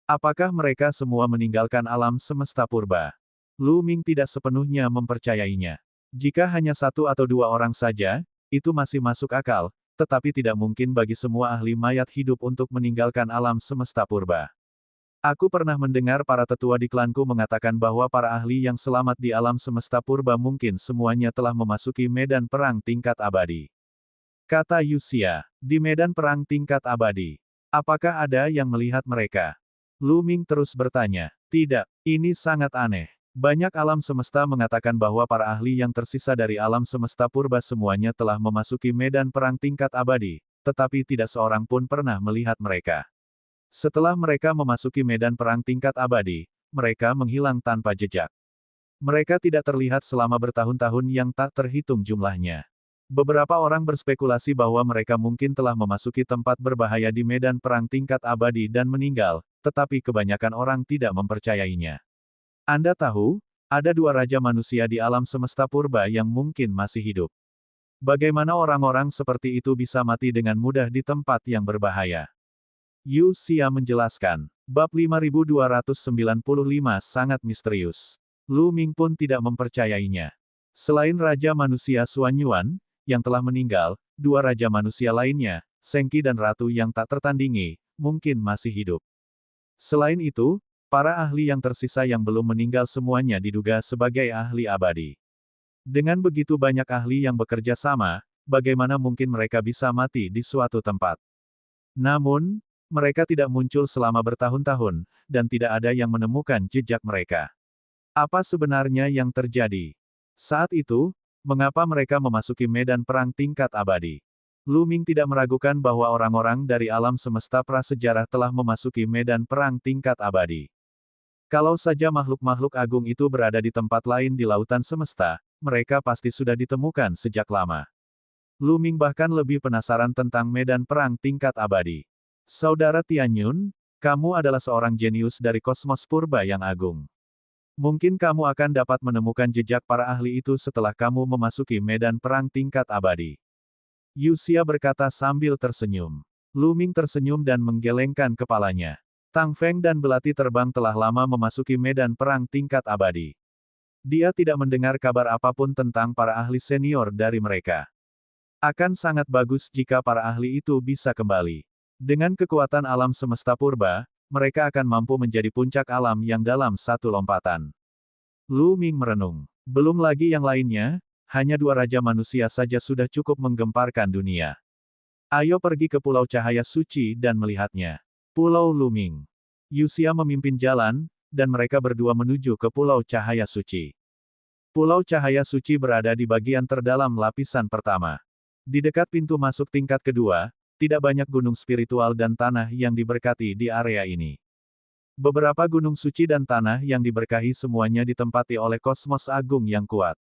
Apakah mereka semua meninggalkan alam semesta purba? Lu Ming tidak sepenuhnya mempercayainya. Jika hanya satu atau dua orang saja, itu masih masuk akal, tetapi tidak mungkin bagi semua ahli mayat hidup untuk meninggalkan alam semesta purba. Aku pernah mendengar para tetua di klanku mengatakan bahwa para ahli yang selamat di alam semesta purba mungkin semuanya telah memasuki medan perang tingkat abadi. Kata Yuxia, di medan perang tingkat abadi. Apakah ada yang melihat mereka? Lu Ming terus bertanya, tidak, ini sangat aneh. Banyak alam semesta mengatakan bahwa para ahli yang tersisa dari alam semesta purba semuanya telah memasuki medan perang tingkat abadi, tetapi tidak seorang pun pernah melihat mereka. Setelah mereka memasuki medan perang tingkat abadi, mereka menghilang tanpa jejak. Mereka tidak terlihat selama bertahun-tahun yang tak terhitung jumlahnya. Beberapa orang berspekulasi bahwa mereka mungkin telah memasuki tempat berbahaya di medan perang tingkat abadi dan meninggal, tetapi kebanyakan orang tidak mempercayainya. Anda tahu, ada dua raja manusia di alam semesta purba yang mungkin masih hidup. Bagaimana orang-orang seperti itu bisa mati dengan mudah di tempat yang berbahaya? Yuxia menjelaskan, bab 5295 sangat misterius. Lu Ming pun tidak mempercayainya. Selain Raja Manusia Xuan Yuan, yang telah meninggal, dua Raja Manusia lainnya, Sengqi dan Ratu yang tak tertandingi, mungkin masih hidup. Selain itu, para ahli yang tersisa yang belum meninggal semuanya diduga sebagai ahli abadi. Dengan begitu banyak ahli yang bekerja sama, bagaimana mungkin mereka bisa mati di suatu tempat? Namun, mereka tidak muncul selama bertahun-tahun, dan tidak ada yang menemukan jejak mereka. Apa sebenarnya yang terjadi? Saat itu, mengapa mereka memasuki medan perang tingkat abadi? Lu Ming tidak meragukan bahwa orang-orang dari alam semesta prasejarah telah memasuki medan perang tingkat abadi. Kalau saja makhluk-makhluk agung itu berada di tempat lain di lautan semesta, mereka pasti sudah ditemukan sejak lama. Lu Ming bahkan lebih penasaran tentang medan perang tingkat abadi. Saudara Tianyun, kamu adalah seorang jenius dari kosmos purba yang agung. Mungkin kamu akan dapat menemukan jejak para ahli itu setelah kamu memasuki medan perang tingkat abadi. Yuxia berkata sambil tersenyum. Lu Ming tersenyum dan menggelengkan kepalanya. Tang Feng dan Belati Terbang telah lama memasuki medan perang tingkat abadi. Dia tidak mendengar kabar apapun tentang para ahli senior dari mereka. Akan sangat bagus jika para ahli itu bisa kembali. Dengan kekuatan alam semesta purba, mereka akan mampu menjadi puncak alam yang dalam satu lompatan. Lu Ming merenung. Belum lagi yang lainnya, hanya dua raja manusia saja sudah cukup menggemparkan dunia. Ayo pergi ke Pulau Cahaya Suci dan melihatnya. Pulau Lu Ming. Yuxia memimpin jalan, dan mereka berdua menuju ke Pulau Cahaya Suci. Pulau Cahaya Suci berada di bagian terdalam lapisan pertama. Di dekat pintu masuk tingkat kedua, tidak banyak gunung spiritual dan tanah yang diberkati di area ini. Beberapa gunung suci dan tanah yang diberkahi semuanya ditempati oleh kosmos agung yang kuat.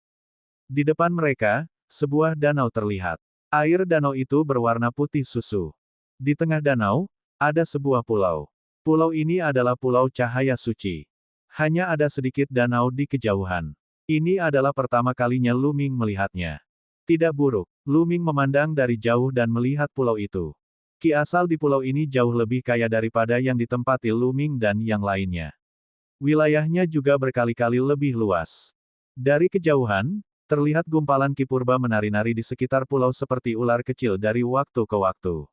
Di depan mereka, sebuah danau terlihat. Air danau itu berwarna putih susu. Di tengah danau, ada sebuah pulau. Pulau ini adalah Pulau Cahaya Suci. Hanya ada sedikit danau di kejauhan. Ini adalah pertama kalinya Lu Ming melihatnya. Tidak buruk, Lu Ming memandang dari jauh dan melihat pulau itu. Ki asal di pulau ini jauh lebih kaya daripada yang ditempati Lu Ming dan yang lainnya. Wilayahnya juga berkali-kali lebih luas. Dari kejauhan, terlihat gumpalan ki purba menari-nari di sekitar pulau seperti ular kecil dari waktu ke waktu.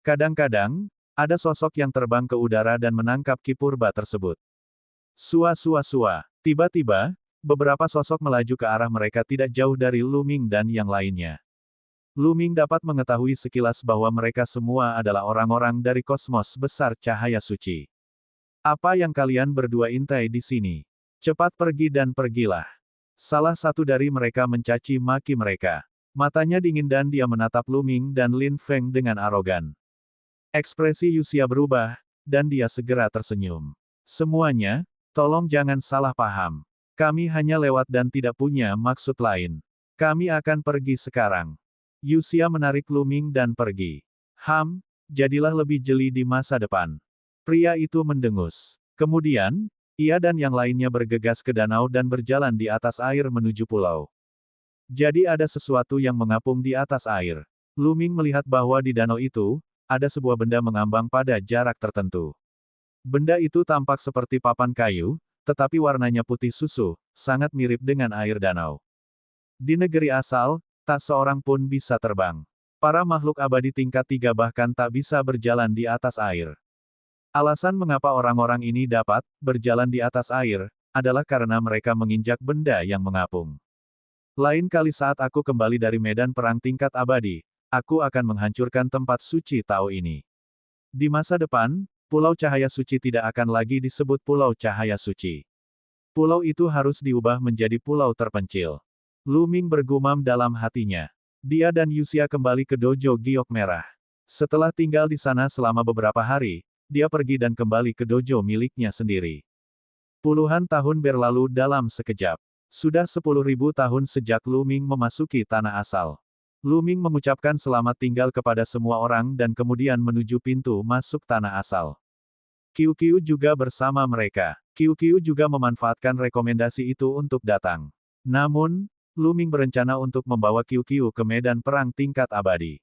Kadang-kadang, ada sosok yang terbang ke udara dan menangkap ki purba tersebut. Sua-sua-sua. Tiba-tiba, beberapa sosok melaju ke arah mereka tidak jauh dari Lu Ming dan yang lainnya. Lu Ming dapat mengetahui sekilas bahwa mereka semua adalah orang-orang dari kosmos besar Cahaya Suci. Apa yang kalian berdua intai di sini? Cepat pergi dan pergilah. Salah satu dari mereka mencaci maki mereka. Matanya dingin dan dia menatap Lu Ming dan Lin Feng dengan arogan. Ekspresi Yuxia berubah, dan dia segera tersenyum. Semuanya, tolong jangan salah paham. Kami hanya lewat dan tidak punya maksud lain. Kami akan pergi sekarang. Yuxia menarik Lu Ming dan pergi. Jadilah lebih jeli di masa depan. Pria itu mendengus. Kemudian, ia dan yang lainnya bergegas ke danau dan berjalan di atas air menuju pulau. Jadi ada sesuatu yang mengapung di atas air. Lu Ming melihat bahwa di danau itu, ada sebuah benda mengambang pada jarak tertentu. Benda itu tampak seperti papan kayu, tetapi warnanya putih susu, sangat mirip dengan air danau. Di negeri asal, tak seorang pun bisa terbang. Para makhluk abadi tingkat 3 bahkan tak bisa berjalan di atas air. Alasan mengapa orang-orang ini dapat berjalan di atas air, adalah karena mereka menginjak benda yang mengapung. Lain kali saat aku kembali dari medan perang tingkat abadi, aku akan menghancurkan tempat suci Tao ini. Di masa depan, Pulau Cahaya Suci tidak akan lagi disebut Pulau Cahaya Suci. Pulau itu harus diubah menjadi pulau terpencil. Lu Ming bergumam dalam hatinya. Dia dan Yuxia kembali ke dojo giok merah. Setelah tinggal di sana selama beberapa hari, dia pergi dan kembali ke dojo miliknya sendiri. Puluhan tahun berlalu dalam sekejap. Sudah 10.000 tahun sejak Lu Ming memasuki tanah asal. Lu Ming mengucapkan selamat tinggal kepada semua orang dan kemudian menuju pintu masuk tanah asal. Qiu juga bersama mereka. Qiu juga memanfaatkan rekomendasi itu untuk datang. Namun, Lu Ming berencana untuk membawa Qiu ke medan perang tingkat abadi.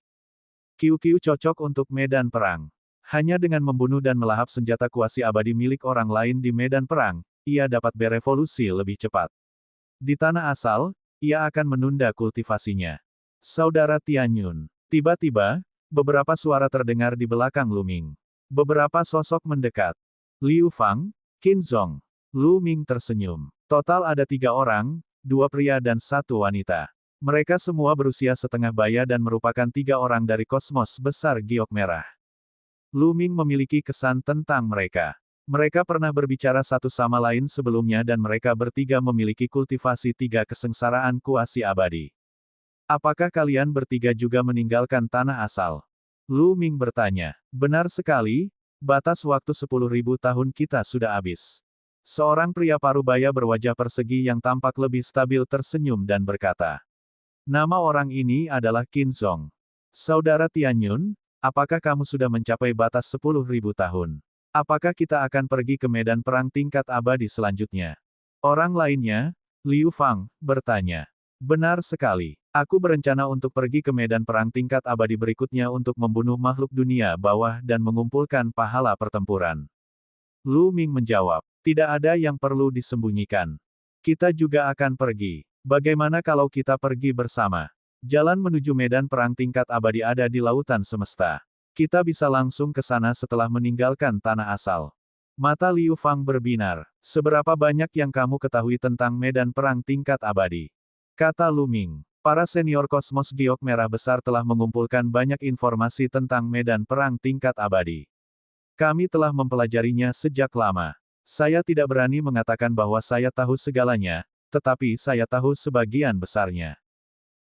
Qiu cocok untuk medan perang. Hanya dengan membunuh dan melahap senjata kuasi abadi milik orang lain di medan perang, ia dapat berevolusi lebih cepat. Di tanah asal, ia akan menunda kultivasinya. Saudara Tianyun. Tiba-tiba, beberapa suara terdengar di belakang Lu Ming. Beberapa sosok mendekat. Liu Fang, Qin Zong. Lu Ming tersenyum. Total ada 3 orang, 2 pria dan 1 wanita. Mereka semua berusia setengah baya dan merupakan 3 orang dari kosmos besar giok merah. Lu Ming memiliki kesan tentang mereka. Mereka pernah berbicara satu sama lain sebelumnya dan mereka bertiga memiliki kultivasi 3 kesengsaraan kuasi abadi. Apakah kalian bertiga juga meninggalkan tanah asal? Lu Ming bertanya. Benar sekali, batas waktu 10.000 tahun kita sudah habis. Seorang pria parubaya berwajah persegi yang tampak lebih stabil tersenyum dan berkata. Nama orang ini adalah Qin Zong. Saudara Tianyun, apakah kamu sudah mencapai batas 10.000 tahun? Apakah kita akan pergi ke medan perang tingkat abadi selanjutnya? Orang lainnya, Liu Fang, bertanya. Benar sekali. Aku berencana untuk pergi ke medan perang tingkat abadi berikutnya untuk membunuh makhluk dunia bawah dan mengumpulkan pahala pertempuran. Lu Ming menjawab. Tidak ada yang perlu disembunyikan. Kita juga akan pergi. Bagaimana kalau kita pergi bersama? Jalan menuju medan perang tingkat abadi ada di lautan semesta. Kita bisa langsung ke sana setelah meninggalkan tanah asal. Mata Liu Fang berbinar. Seberapa banyak yang kamu ketahui tentang medan perang tingkat abadi? Kata Lu Ming. Para senior kosmos giok merah besar telah mengumpulkan banyak informasi tentang medan perang tingkat abadi. Kami telah mempelajarinya sejak lama. Saya tidak berani mengatakan bahwa saya tahu segalanya, tetapi saya tahu sebagian besarnya.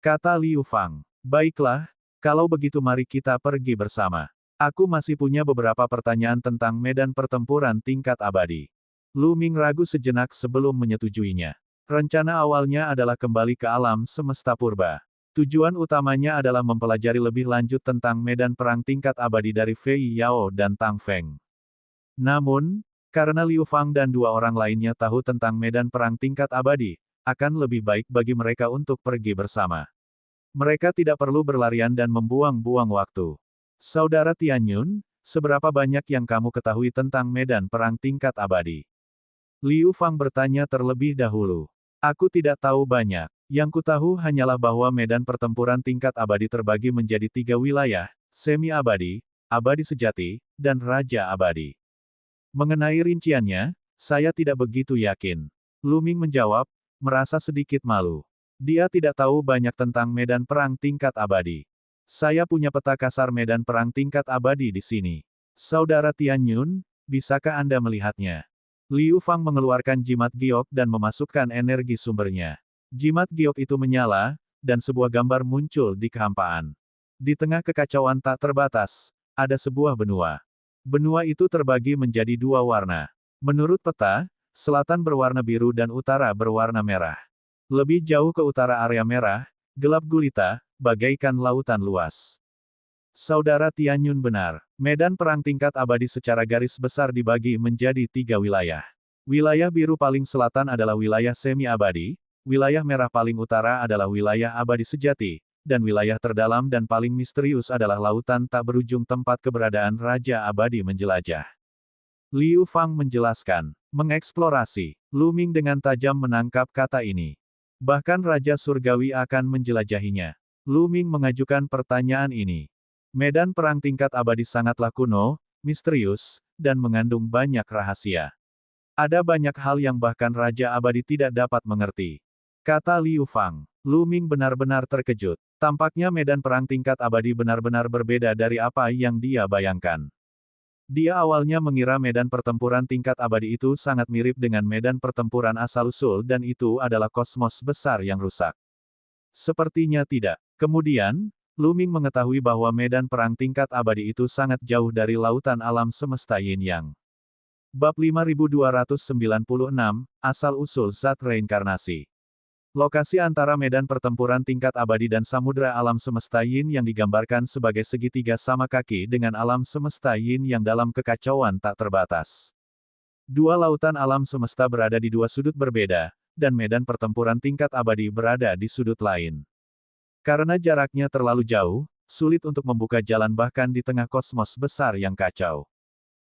Kata Liu Fang. Baiklah, kalau begitu mari kita pergi bersama. Aku masih punya beberapa pertanyaan tentang medan pertempuran tingkat abadi. Lu Ming ragu sejenak sebelum menyetujuinya. Rencana awalnya adalah kembali ke alam semesta purba. Tujuan utamanya adalah mempelajari lebih lanjut tentang medan perang tingkat abadi dari Fei Yao dan Tang Feng. Namun, karena Liu Fang dan dua orang lainnya tahu tentang medan perang tingkat abadi, akan lebih baik bagi mereka untuk pergi bersama. Mereka tidak perlu berlarian dan membuang-buang waktu. Saudara Tianyun, seberapa banyak yang kamu ketahui tentang medan perang tingkat abadi? Liu Fang bertanya terlebih dahulu. Aku tidak tahu banyak. Yang kutahu hanyalah bahwa medan pertempuran tingkat abadi terbagi menjadi 3 wilayah, semi-abadi, abadi sejati, dan raja abadi. Mengenai rinciannya, saya tidak begitu yakin. Lu Ming menjawab, merasa sedikit malu. Dia tidak tahu banyak tentang medan perang tingkat abadi. Saya punya peta kasar medan perang tingkat abadi di sini. Saudara Tianyun, bisakah Anda melihatnya? Liu Fang mengeluarkan jimat giok dan memasukkan energi sumbernya. Jimat giok itu menyala, dan sebuah gambar muncul di kehampaan. Di tengah kekacauan tak terbatas, ada sebuah benua. Benua itu terbagi menjadi 2 warna. Menurut peta, selatan berwarna biru dan utara berwarna merah. Lebih jauh ke utara area merah, gelap gulita, bagaikan lautan luas. Saudara Tianyun benar. Medan perang tingkat abadi secara garis besar dibagi menjadi 3 wilayah. Wilayah biru paling selatan adalah wilayah semi-abadi, wilayah merah paling utara adalah wilayah abadi sejati, dan wilayah terdalam dan paling misterius adalah lautan tak berujung tempat keberadaan Raja Abadi menjelajah. Liu Fang menjelaskan. Mengeksplorasi. Lu Ming dengan tajam menangkap kata ini. Bahkan Raja Surgawi akan menjelajahinya. Lu Ming mengajukan pertanyaan ini. Medan perang tingkat abadi sangatlah kuno, misterius, dan mengandung banyak rahasia. Ada banyak hal yang bahkan Raja Abadi tidak dapat mengerti. Kata Liu Fang. Lu Ming benar-benar terkejut. Tampaknya medan perang tingkat abadi benar-benar berbeda dari apa yang dia bayangkan. Dia awalnya mengira medan pertempuran tingkat abadi itu sangat mirip dengan medan pertempuran asal-usul dan itu adalah kosmos besar yang rusak. Sepertinya tidak. Kemudian, Lu Ming mengetahui bahwa medan perang tingkat abadi itu sangat jauh dari lautan alam semesta Yin Yang. Bab 5296, Asal-usul Zat Reinkarnasi. Lokasi antara medan pertempuran tingkat abadi dan samudra alam semesta Yin yang digambarkan sebagai segitiga sama kaki dengan alam semesta Yin yang dalam kekacauan tak terbatas. 2 lautan alam semesta berada di 2 sudut berbeda, dan medan pertempuran tingkat abadi berada di sudut lain. Karena jaraknya terlalu jauh, sulit untuk membuka jalan bahkan di tengah kosmos besar yang kacau.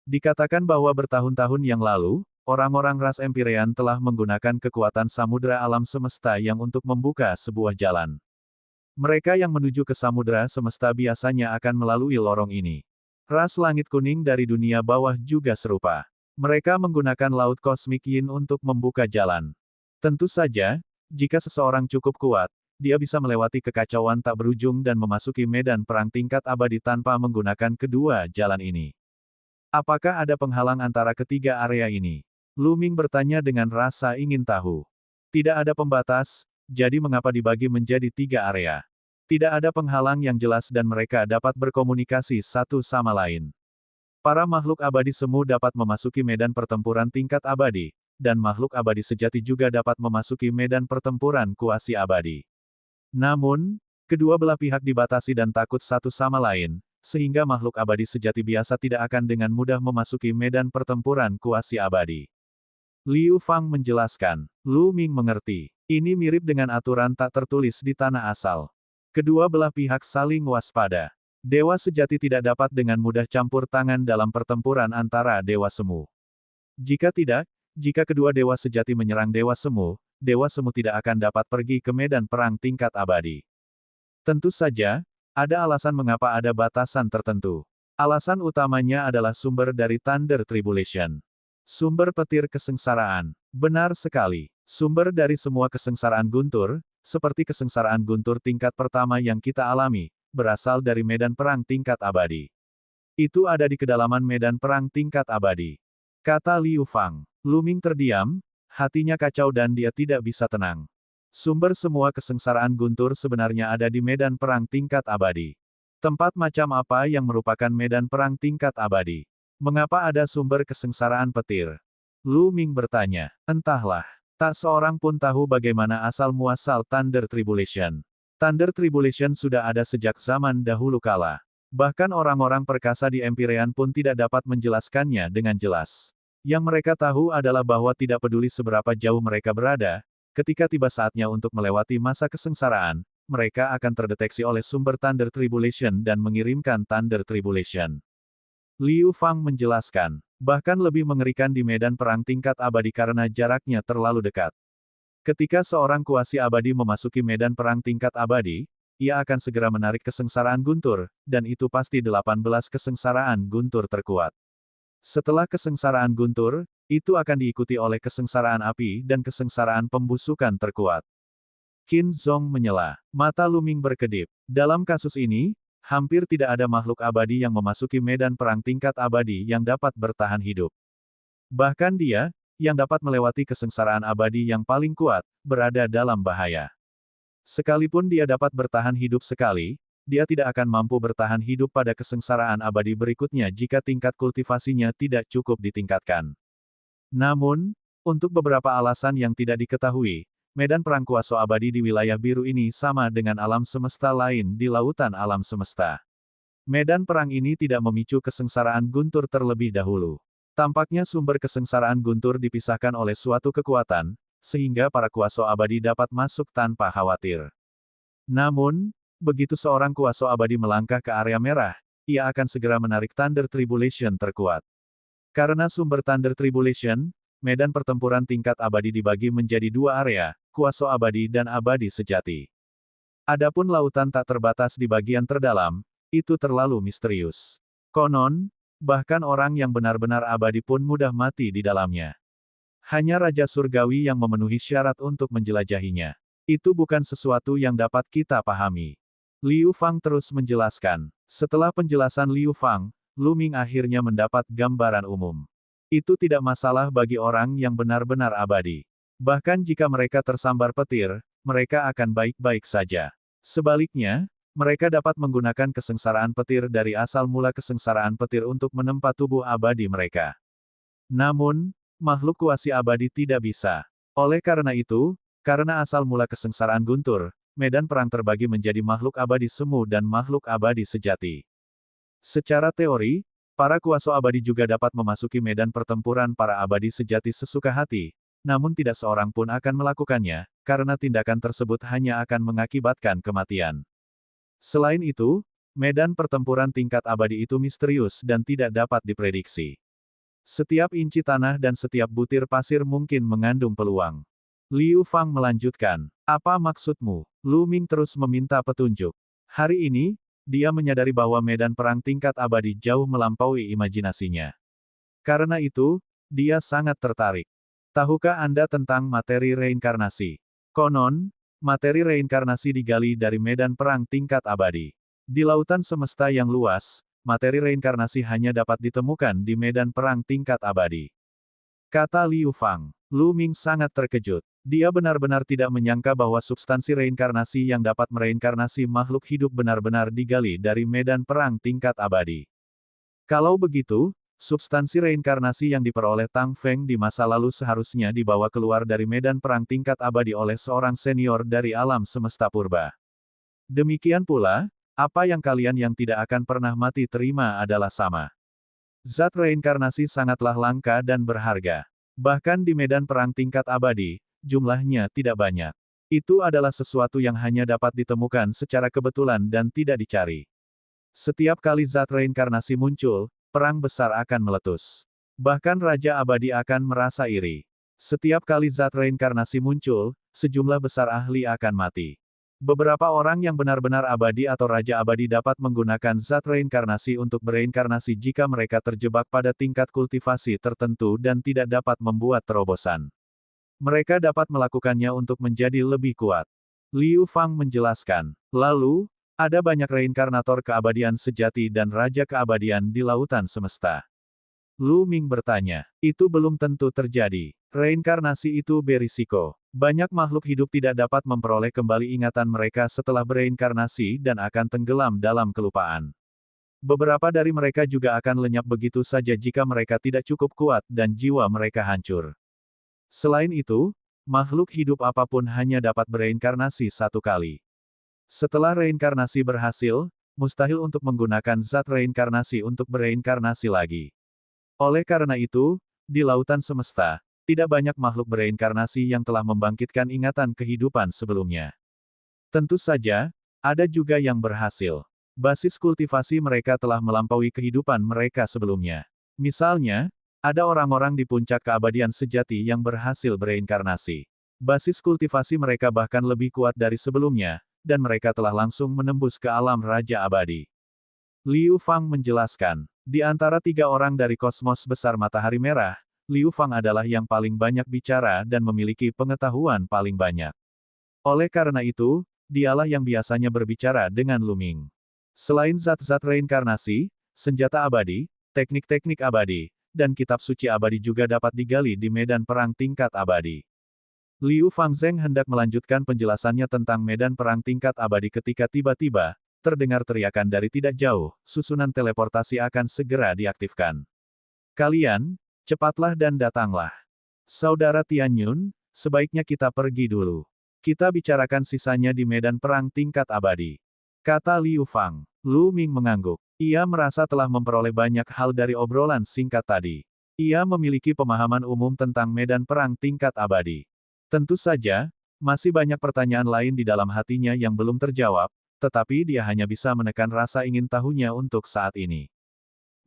Dikatakan bahwa bertahun-tahun yang lalu, orang-orang ras Empyrean telah menggunakan kekuatan samudra alam semesta yang untuk membuka sebuah jalan. Mereka yang menuju ke samudra semesta biasanya akan melalui lorong ini. Ras langit kuning dari dunia bawah juga serupa. Mereka menggunakan laut kosmik Yin untuk membuka jalan. Tentu saja, jika seseorang cukup kuat, dia bisa melewati kekacauan tak berujung dan memasuki medan perang tingkat abadi tanpa menggunakan kedua jalan ini. Apakah ada penghalang antara ketiga area ini? Lu Ming bertanya dengan rasa ingin tahu. Tidak ada pembatas, jadi mengapa dibagi menjadi 3 area? Tidak ada penghalang yang jelas dan mereka dapat berkomunikasi satu sama lain. Para makhluk abadi semu dapat memasuki medan pertempuran tingkat abadi, dan makhluk abadi sejati juga dapat memasuki medan pertempuran kuasi abadi. Namun, kedua belah pihak dibatasi dan takut satu sama lain, sehingga makhluk abadi sejati biasa tidak akan dengan mudah memasuki medan pertempuran kuasi abadi. Liu Fang menjelaskan. Lu Ming mengerti. Ini mirip dengan aturan tak tertulis di tanah asal. Kedua belah pihak saling waspada. Dewa sejati tidak dapat dengan mudah campur tangan dalam pertempuran antara dewa semu. Jika kedua dewa sejati menyerang dewa semu tidak akan dapat pergi ke medan perang tingkat abadi. Tentu saja, Ada alasan mengapa ada batasan tertentu. Alasan utamanya adalah sumber dari Thunder Tribulation. Sumber petir kesengsaraan. Benar sekali. Sumber dari semua kesengsaraan guntur, seperti kesengsaraan guntur tingkat pertama yang kita alami, berasal dari medan perang tingkat abadi. Itu ada di kedalaman medan perang tingkat abadi. Kata Liu Fang. Lu Ming terdiam, hatinya kacau dan dia tidak bisa tenang. Sumber semua kesengsaraan guntur sebenarnya ada di medan perang tingkat abadi. Tempat macam apa yang merupakan medan perang tingkat abadi? Mengapa ada sumber kesengsaraan petir? Lu Ming bertanya. Entahlah. Tak seorang pun tahu bagaimana asal-muasal Thunder Tribulation. Thunder Tribulation sudah ada sejak zaman dahulu kala. Bahkan orang-orang perkasa di Empyrean pun tidak dapat menjelaskannya dengan jelas. Yang mereka tahu adalah bahwa tidak peduli seberapa jauh mereka berada, ketika tiba saatnya untuk melewati masa kesengsaraan, mereka akan terdeteksi oleh sumber Thunder Tribulation dan mengirimkan Thunder Tribulation. Liu Fang menjelaskan, bahkan lebih mengerikan di medan perang tingkat abadi karena jaraknya terlalu dekat. Ketika seorang kuasi abadi memasuki medan perang tingkat abadi, ia akan segera menarik kesengsaraan guntur, dan itu pasti 18 kesengsaraan guntur terkuat. Setelah kesengsaraan guntur, itu akan diikuti oleh kesengsaraan api dan kesengsaraan pembusukan terkuat. Qin Zong menyela. Mata Lu Ming berkedip. Dalam kasus ini, hampir tidak ada makhluk abadi yang memasuki medan perang tingkat abadi yang dapat bertahan hidup. Bahkan dia, yang dapat melewati kesengsaraan abadi yang paling kuat, berada dalam bahaya. Sekalipun dia dapat bertahan hidup sekali, dia tidak akan mampu bertahan hidup pada kesengsaraan abadi berikutnya jika tingkat kultivasinya tidak cukup ditingkatkan. Namun, untuk beberapa alasan yang tidak diketahui, medan perang kuasa abadi di wilayah biru ini sama dengan alam semesta lain di lautan alam semesta. Medan perang ini tidak memicu kesengsaraan guntur terlebih dahulu. Tampaknya sumber kesengsaraan guntur dipisahkan oleh suatu kekuatan, sehingga para kuasa abadi dapat masuk tanpa khawatir. Namun, begitu seorang kuasa abadi melangkah ke area merah, ia akan segera menarik Thunder Tribulation terkuat. Karena sumber Thunder Tribulation, medan pertempuran tingkat abadi dibagi menjadi dua area, kuasa abadi dan abadi sejati. Adapun lautan tak terbatas di bagian terdalam, itu terlalu misterius. Konon, bahkan orang yang benar-benar abadi pun mudah mati di dalamnya. Hanya Raja Surgawi yang memenuhi syarat untuk menjelajahinya. Itu bukan sesuatu yang dapat kita pahami. Liu Fang terus menjelaskan. Setelah penjelasan Liu Fang, Lu Ming akhirnya mendapat gambaran umum. Itu tidak masalah bagi orang yang benar-benar abadi. Bahkan jika mereka tersambar petir, mereka akan baik-baik saja. Sebaliknya, mereka dapat menggunakan kesengsaraan petir dari asal mula kesengsaraan petir untuk menempa tubuh abadi mereka. Namun, makhluk kuasi abadi tidak bisa. Oleh karena itu, karena asal mula kesengsaraan guntur, medan perang terbagi menjadi makhluk abadi semu dan makhluk abadi sejati. Secara teori, para kuasa abadi juga dapat memasuki medan pertempuran para abadi sejati sesuka hati, namun tidak seorang pun akan melakukannya, karena tindakan tersebut hanya akan mengakibatkan kematian. Selain itu, medan pertempuran tingkat abadi itu misterius dan tidak dapat diprediksi. Setiap inci tanah dan setiap butir pasir mungkin mengandung peluang. Liu Fang melanjutkan, apa maksudmu? Lu Ming terus meminta petunjuk. Hari ini, dia menyadari bahwa medan perang tingkat abadi jauh melampaui imajinasinya. Karena itu, dia sangat tertarik. Tahukah Anda tentang materi reinkarnasi? Konon, materi reinkarnasi digali dari medan perang tingkat abadi. Di lautan semesta yang luas, materi reinkarnasi hanya dapat ditemukan di medan perang tingkat abadi. Kata Liu Fang. Lu Ming sangat terkejut. Dia benar-benar tidak menyangka bahwa substansi reinkarnasi yang dapat mereinkarnasi makhluk hidup benar-benar digali dari medan perang tingkat abadi. Kalau begitu, substansi reinkarnasi yang diperoleh Tang Feng di masa lalu seharusnya dibawa keluar dari medan perang tingkat abadi oleh seorang senior dari alam semesta purba. Demikian pula, apa yang kalian yang tidak akan pernah mati terima adalah sama. Zat reinkarnasi sangatlah langka dan berharga. Bahkan di medan perang tingkat abadi, jumlahnya tidak banyak. Itu adalah sesuatu yang hanya dapat ditemukan secara kebetulan dan tidak dicari. Setiap kali zat reinkarnasi muncul, perang besar akan meletus. Bahkan Raja Abadi akan merasa iri. Setiap kali zat reinkarnasi muncul, sejumlah besar ahli akan mati. Beberapa orang yang benar-benar abadi atau raja abadi dapat menggunakan zat reinkarnasi untuk bereinkarnasi jika mereka terjebak pada tingkat kultivasi tertentu dan tidak dapat membuat terobosan. Mereka dapat melakukannya untuk menjadi lebih kuat. Liu Fang menjelaskan. Lalu, ada banyak reinkarnator keabadian sejati dan raja keabadian di lautan semesta. Lu Ming bertanya, itu belum tentu terjadi. Reinkarnasi itu berisiko. Banyak makhluk hidup tidak dapat memperoleh kembali ingatan mereka setelah bereinkarnasi dan akan tenggelam dalam kelupaan. Beberapa dari mereka juga akan lenyap begitu saja jika mereka tidak cukup kuat dan jiwa mereka hancur. Selain itu, makhluk hidup apapun hanya dapat bereinkarnasi satu kali. Setelah reinkarnasi berhasil, mustahil untuk menggunakan zat reinkarnasi untuk bereinkarnasi lagi. Oleh karena itu, di lautan semesta, tidak banyak makhluk bereinkarnasi yang telah membangkitkan ingatan kehidupan sebelumnya. Tentu saja, ada juga yang berhasil. Basis kultivasi mereka telah melampaui kehidupan mereka sebelumnya. Misalnya, ada orang-orang di puncak keabadian sejati yang berhasil bereinkarnasi. Basis kultivasi mereka bahkan lebih kuat dari sebelumnya, dan mereka telah langsung menembus ke alam Raja Abadi. Liu Fang menjelaskan, di antara 3 orang dari kosmos besar Matahari Merah, Liu Fang adalah yang paling banyak bicara dan memiliki pengetahuan paling banyak. Oleh karena itu, dialah yang biasanya berbicara dengan Lu Ming. Selain zat-zat reinkarnasi, senjata abadi, teknik-teknik abadi, dan kitab suci abadi juga dapat digali di medan perang tingkat abadi. Liu Fangzheng hendak melanjutkan penjelasannya tentang medan perang tingkat abadi ketika tiba-tiba, terdengar teriakan dari tidak jauh, susunan teleportasi akan segera diaktifkan. Kalian, cepatlah dan datanglah. Saudara Tianyun, sebaiknya kita pergi dulu. Kita bicarakan sisanya di medan perang tingkat abadi. Kata Liu Fang. Lu Ming mengangguk. Ia merasa telah memperoleh banyak hal dari obrolan singkat tadi. Ia memiliki pemahaman umum tentang medan perang tingkat abadi. Tentu saja, masih banyak pertanyaan lain di dalam hatinya yang belum terjawab, tetapi dia hanya bisa menekan rasa ingin tahunya untuk saat ini.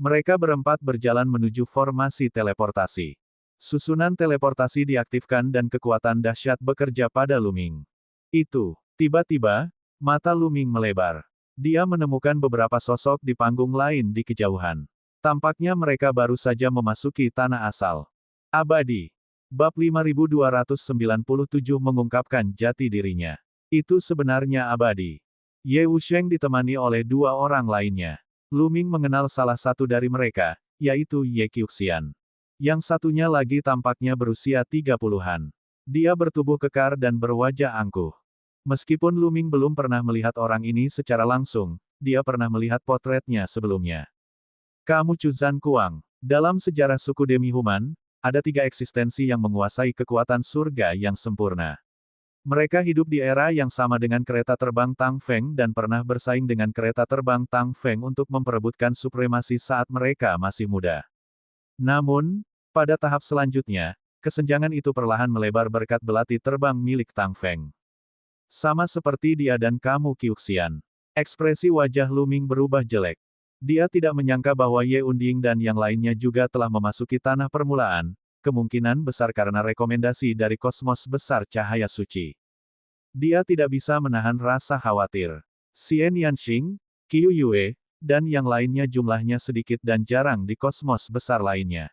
Mereka berempat berjalan menuju formasi teleportasi. Susunan teleportasi diaktifkan dan kekuatan dahsyat bekerja pada Lu Ming. Tiba-tiba, mata Lu Ming melebar. Dia menemukan beberapa sosok di panggung lain di kejauhan. Tampaknya mereka baru saja memasuki tanah asal. Abadi. Bab 5297 mengungkapkan jati dirinya. Itu sebenarnya abadi. Ye Wusheng ditemani oleh 2 orang lainnya. Lu Ming mengenal salah satu dari mereka, yaitu Ye Qiuxian. Yang satunya lagi tampaknya berusia 30-an. Dia bertubuh kekar dan berwajah angkuh. Meskipun Lu Ming belum pernah melihat orang ini secara langsung, dia pernah melihat potretnya sebelumnya. Kamu Cuzan Kuang. Dalam sejarah suku Demi-Human, ada 3 eksistensi yang menguasai kekuatan surga yang sempurna. Mereka hidup di era yang sama dengan kereta terbang Tang Feng dan pernah bersaing dengan kereta terbang Tang Feng untuk memperebutkan supremasi saat mereka masih muda. Namun, pada tahap selanjutnya, kesenjangan itu perlahan melebar berkat belati terbang milik Tang Feng. Sama seperti dia dan kamu Qiuxian. Ekspresi wajah Lu Ming berubah jelek. Dia tidak menyangka bahwa Ye Unding dan yang lainnya juga telah memasuki tanah permulaan, kemungkinan besar karena rekomendasi dari kosmos besar cahaya suci. Dia tidak bisa menahan rasa khawatir. Xian Yanxing, Qiu Yue, dan yang lainnya jumlahnya sedikit dan jarang di kosmos besar lainnya.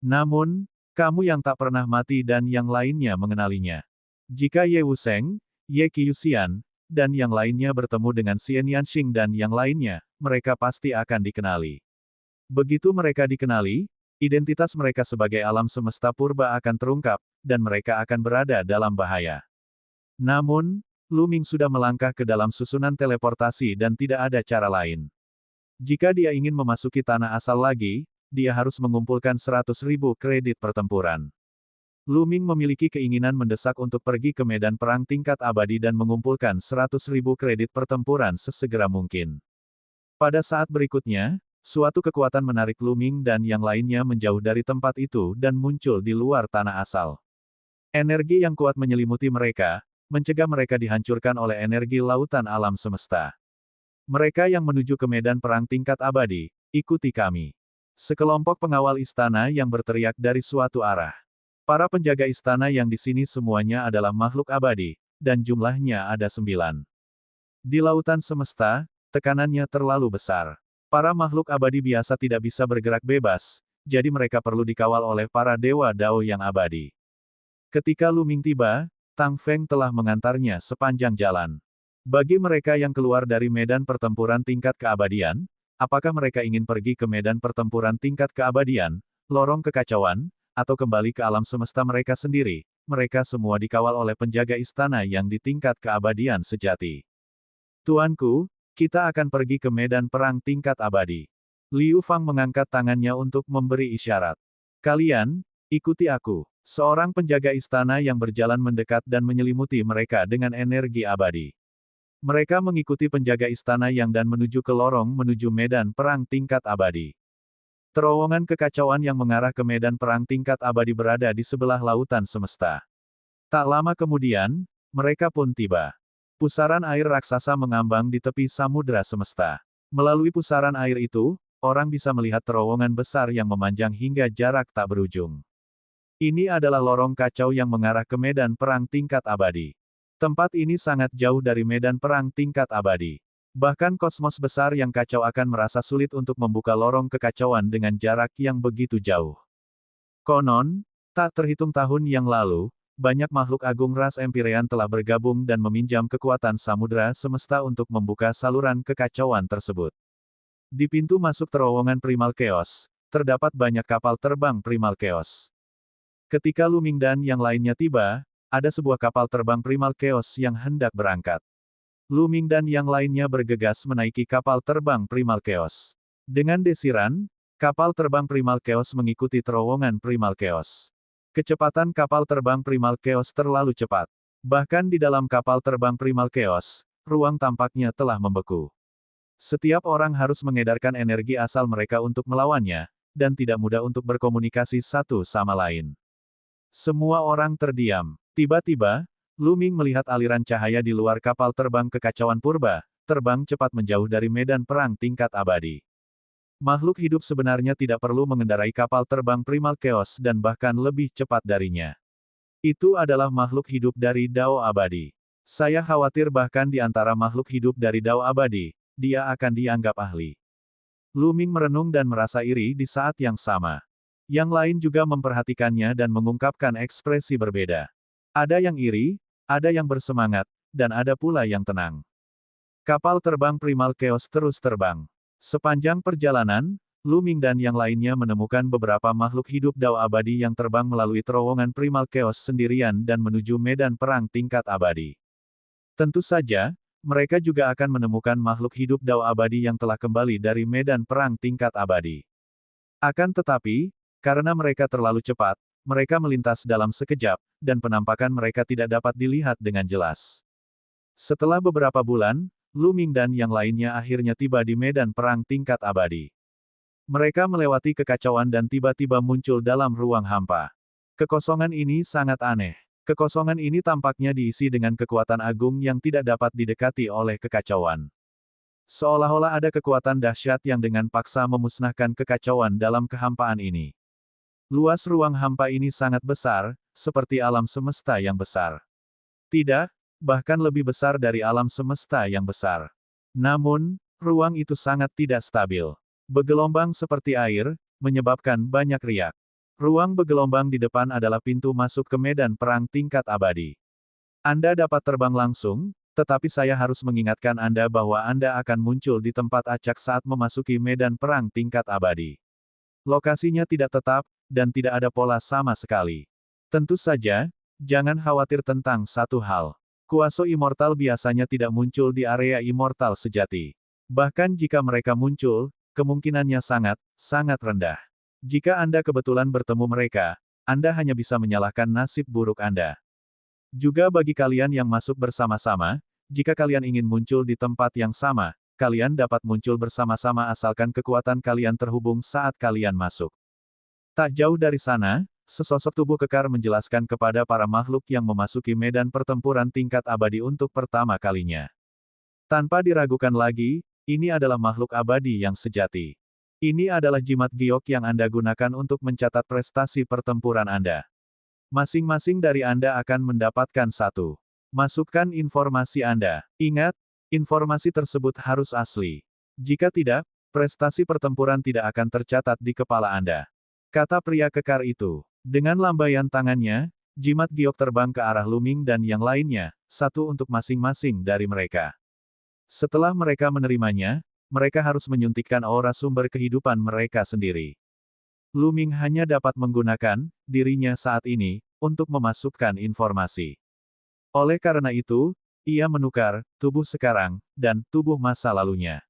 Namun, kamu yang tak pernah mati dan yang lainnya mengenalinya. Jika Ye Wusheng, Ye Qiuxian, dan yang lainnya bertemu dengan Xian Yanxing dan yang lainnya, mereka pasti akan dikenali. Begitu mereka dikenali, identitas mereka sebagai alam semesta purba akan terungkap, dan mereka akan berada dalam bahaya. Namun, Lu Ming sudah melangkah ke dalam susunan teleportasi dan tidak ada cara lain. Jika dia ingin memasuki tanah asal lagi, dia harus mengumpulkan 100.000 kredit pertempuran. Lu Ming memiliki keinginan mendesak untuk pergi ke medan perang tingkat abadi dan mengumpulkan 100.000 kredit pertempuran sesegera mungkin. Pada saat berikutnya, suatu kekuatan menarik Lu Ming dan yang lainnya menjauh dari tempat itu dan muncul di luar tanah asal. Energi yang kuat menyelimuti mereka, mencegah mereka dihancurkan oleh energi lautan alam semesta. Mereka yang menuju ke medan perang tingkat abadi, ikuti kami. Sekelompok pengawal istana yang berteriak dari suatu arah. Para penjaga istana yang di sini semuanya adalah makhluk abadi, dan jumlahnya ada 9. Di lautan semesta, tekanannya terlalu besar. Para makhluk abadi biasa tidak bisa bergerak bebas, jadi mereka perlu dikawal oleh para dewa Dao yang abadi. Ketika Lu Ming tiba, Tang Feng telah mengantarnya sepanjang jalan. Bagi mereka yang keluar dari medan pertempuran tingkat keabadian, apakah mereka ingin pergi ke medan pertempuran tingkat keabadian, lorong kekacauan, atau kembali ke alam semesta mereka sendiri, mereka semua dikawal oleh penjaga istana yang di tingkat keabadian sejati. Tuanku, kita akan pergi ke medan perang tingkat abadi. Liu Fang mengangkat tangannya untuk memberi isyarat. Kalian, ikuti aku. Seorang penjaga istana yang berjalan mendekat dan menyelimuti mereka dengan energi abadi. Mereka mengikuti penjaga istana yang dan menuju ke lorong menuju medan perang tingkat abadi. Terowongan kekacauan yang mengarah ke medan perang tingkat abadi berada di sebelah lautan semesta. Tak lama kemudian, mereka pun tiba. Pusaran air raksasa mengambang di tepi samudra semesta. Melalui pusaran air itu, orang bisa melihat terowongan besar yang memanjang hingga jarak tak berujung. Ini adalah lorong kacau yang mengarah ke medan perang tingkat abadi. Tempat ini sangat jauh dari medan perang tingkat abadi. Bahkan kosmos besar yang kacau akan merasa sulit untuk membuka lorong kekacauan dengan jarak yang begitu jauh. Konon, tak terhitung tahun yang lalu, banyak makhluk agung ras Empyrean telah bergabung dan meminjam kekuatan samudra semesta untuk membuka saluran kekacauan tersebut. Di pintu masuk terowongan Primal Chaos, terdapat banyak kapal terbang Primal Chaos. Ketika Lu Ming dan yang lainnya tiba, ada sebuah kapal terbang Primal Chaos yang hendak berangkat. Lu Ming dan yang lainnya bergegas menaiki kapal terbang Primal Chaos. Dengan desiran, kapal terbang Primal Chaos mengikuti terowongan Primal Chaos. Kecepatan kapal terbang Primal Chaos terlalu cepat. Bahkan di dalam kapal terbang Primal Chaos, ruang tampaknya telah membeku. Setiap orang harus mengedarkan energi asal mereka untuk melawannya, dan tidak mudah untuk berkomunikasi satu sama lain. Semua orang terdiam. Tiba-tiba, Lu Ming melihat aliran cahaya di luar kapal terbang kekacauan purba, terbang cepat menjauh dari medan perang tingkat abadi. Makhluk hidup sebenarnya tidak perlu mengendarai kapal terbang Primal Chaos dan bahkan lebih cepat darinya. Itu adalah makhluk hidup dari Dao abadi. Saya khawatir bahkan di antara makhluk hidup dari Dao abadi, dia akan dianggap ahli. Lu Ming merenung dan merasa iri di saat yang sama. Yang lain juga memperhatikannya dan mengungkapkan ekspresi berbeda. Ada yang iri, ada yang bersemangat, dan ada pula yang tenang. Kapal terbang Primal Chaos terus terbang. Sepanjang perjalanan, Lu Ming dan yang lainnya menemukan beberapa makhluk hidup Dao abadi yang terbang melalui terowongan Primal Chaos sendirian dan menuju medan perang tingkat abadi. Tentu saja, mereka juga akan menemukan makhluk hidup Dao abadi yang telah kembali dari medan perang tingkat abadi. Akan tetapi, karena mereka terlalu cepat, mereka melintas dalam sekejap, dan penampakan mereka tidak dapat dilihat dengan jelas. Setelah beberapa bulan, Lu Ming dan yang lainnya akhirnya tiba di medan perang tingkat abadi. Mereka melewati kekacauan dan tiba-tiba muncul dalam ruang hampa. Kekosongan ini sangat aneh. Kekosongan ini tampaknya diisi dengan kekuatan agung yang tidak dapat didekati oleh kekacauan. Seolah-olah ada kekuatan dahsyat yang dengan paksa memusnahkan kekacauan dalam kehampaan ini. Luas ruang hampa ini sangat besar, seperti alam semesta yang besar. Tidak, bahkan lebih besar dari alam semesta yang besar. Namun, ruang itu sangat tidak stabil. Bergelombang seperti air, menyebabkan banyak riak. Ruang bergelombang di depan adalah pintu masuk ke medan perang tingkat abadi. Anda dapat terbang langsung, tetapi saya harus mengingatkan Anda bahwa Anda akan muncul di tempat acak saat memasuki medan perang tingkat abadi. Lokasinya tidak tetap, dan tidak ada pola sama sekali. Tentu saja, jangan khawatir tentang satu hal. Kuasa immortal biasanya tidak muncul di area immortal sejati. Bahkan jika mereka muncul, kemungkinannya sangat, sangat rendah. Jika Anda kebetulan bertemu mereka, Anda hanya bisa menyalahkan nasib buruk Anda. Juga bagi kalian yang masuk bersama-sama, jika kalian ingin muncul di tempat yang sama, kalian dapat muncul bersama-sama asalkan kekuatan kalian terhubung saat kalian masuk. Tak jauh dari sana, sesosok tubuh kekar menjelaskan kepada para makhluk yang memasuki medan pertempuran tingkat abadi untuk pertama kalinya. Tanpa diragukan lagi, ini adalah makhluk abadi yang sejati. Ini adalah jimat giok yang Anda gunakan untuk mencatat prestasi pertempuran Anda. Masing-masing dari Anda akan mendapatkan satu. Masukkan informasi Anda. Ingat, informasi tersebut harus asli. Jika tidak, prestasi pertempuran tidak akan tercatat di kepala Anda. Kata pria kekar itu. Dengan lambaian tangannya, jimat giok terbang ke arah Lu Ming dan yang lainnya, satu untuk masing-masing dari mereka. Setelah mereka menerimanya, mereka harus menyuntikkan aura sumber kehidupan mereka sendiri. Lu Ming hanya dapat menggunakan dirinya saat ini untuk memasukkan informasi. Oleh karena itu, ia menukar tubuh sekarang dan tubuh masa lalunya.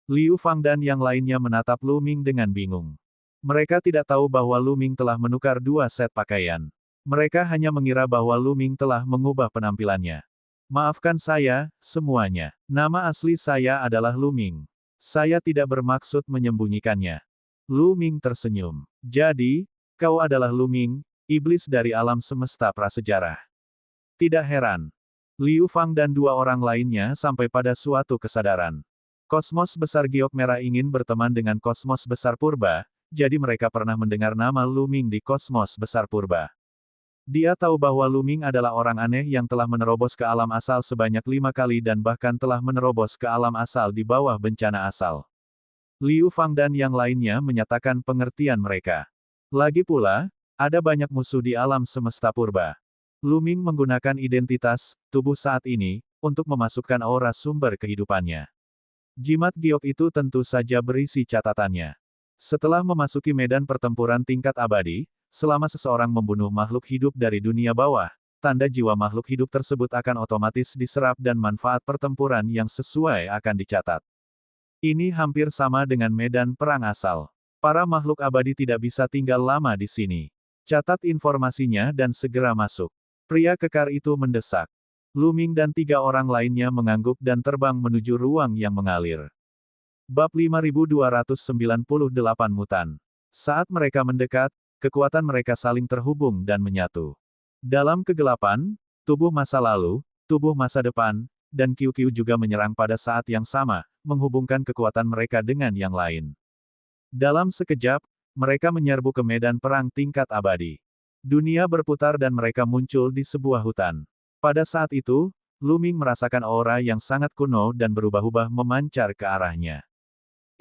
Liu Fang dan yang lainnya menatap Lu Ming dengan bingung. Mereka tidak tahu bahwa Lu Ming telah menukar dua set pakaian. Mereka hanya mengira bahwa Lu Ming telah mengubah penampilannya. Maafkan saya, semuanya. Nama asli saya adalah Lu Ming. Saya tidak bermaksud menyembunyikannya. Lu Ming tersenyum. Jadi, kau adalah Lu Ming, iblis dari alam semesta prasejarah. Tidak heran. Liu Fang dan dua orang lainnya sampai pada suatu kesadaran. Kosmos besar giok merah ingin berteman dengan kosmos besar purba, jadi mereka pernah mendengar nama Lu Ming di kosmos besar purba. Dia tahu bahwa Lu Ming adalah orang aneh yang telah menerobos ke alam asal sebanyak 5 kali dan bahkan telah menerobos ke alam asal di bawah bencana asal. Liu Fang dan yang lainnya menyatakan pengertian mereka. Lagi pula, ada banyak musuh di alam semesta purba. Lu Ming menggunakan identitas tubuh saat ini untuk memasukkan aura sumber kehidupannya. Jimat giok itu tentu saja berisi catatannya. Setelah memasuki medan pertempuran tingkat abadi, selama seseorang membunuh makhluk hidup dari dunia bawah, tanda jiwa makhluk hidup tersebut akan otomatis diserap dan manfaat pertempuran yang sesuai akan dicatat. Ini hampir sama dengan medan perang asal. Para makhluk abadi tidak bisa tinggal lama di sini. Catat informasinya dan segera masuk. Pria kekar itu mendesak. Lu Ming dan 3 orang lainnya mengangguk dan terbang menuju ruang yang mengalir. Bab 5298 Mutan. Saat mereka mendekat, kekuatan mereka saling terhubung dan menyatu. Dalam kegelapan, tubuh masa lalu, tubuh masa depan, dan Qiu juga menyerang pada saat yang sama, menghubungkan kekuatan mereka dengan yang lain. Dalam sekejap, mereka menyerbu ke medan perang tingkat abadi. Dunia berputar dan mereka muncul di sebuah hutan. Pada saat itu, Lu Ming merasakan aura yang sangat kuno dan berubah-ubah memancar ke arahnya.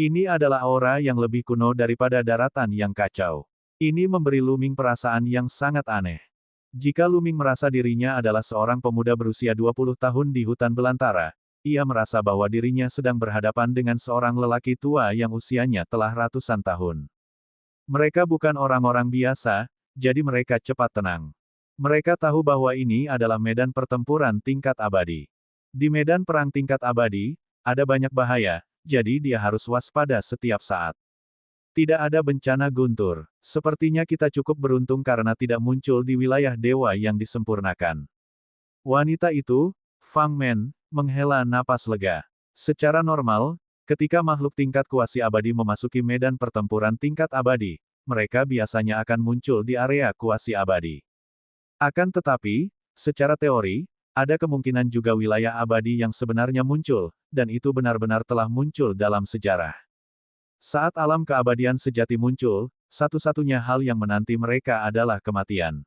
Ini adalah aura yang lebih kuno daripada daratan yang kacau. Ini memberi Lu Ming perasaan yang sangat aneh. Jika Lu Ming merasa dirinya adalah seorang pemuda berusia 20 tahun di hutan belantara, ia merasa bahwa dirinya sedang berhadapan dengan seorang lelaki tua yang usianya telah ratusan tahun. Mereka bukan orang-orang biasa, jadi mereka cepat tenang. Mereka tahu bahwa ini adalah medan pertempuran tingkat abadi. Di medan perang tingkat abadi, ada banyak bahaya, jadi dia harus waspada setiap saat. Tidak ada bencana guntur. Sepertinya kita cukup beruntung karena tidak muncul di wilayah dewa yang disempurnakan. Wanita itu, Fang Men, menghela napas lega. Secara normal, ketika makhluk tingkat kuasi abadi memasuki medan pertempuran tingkat abadi, mereka biasanya akan muncul di area kuasi abadi. Akan tetapi, secara teori, ada kemungkinan juga wilayah abadi yang sebenarnya muncul, dan itu benar-benar telah muncul dalam sejarah. Saat alam keabadian sejati muncul, satu-satunya hal yang menanti mereka adalah kematian.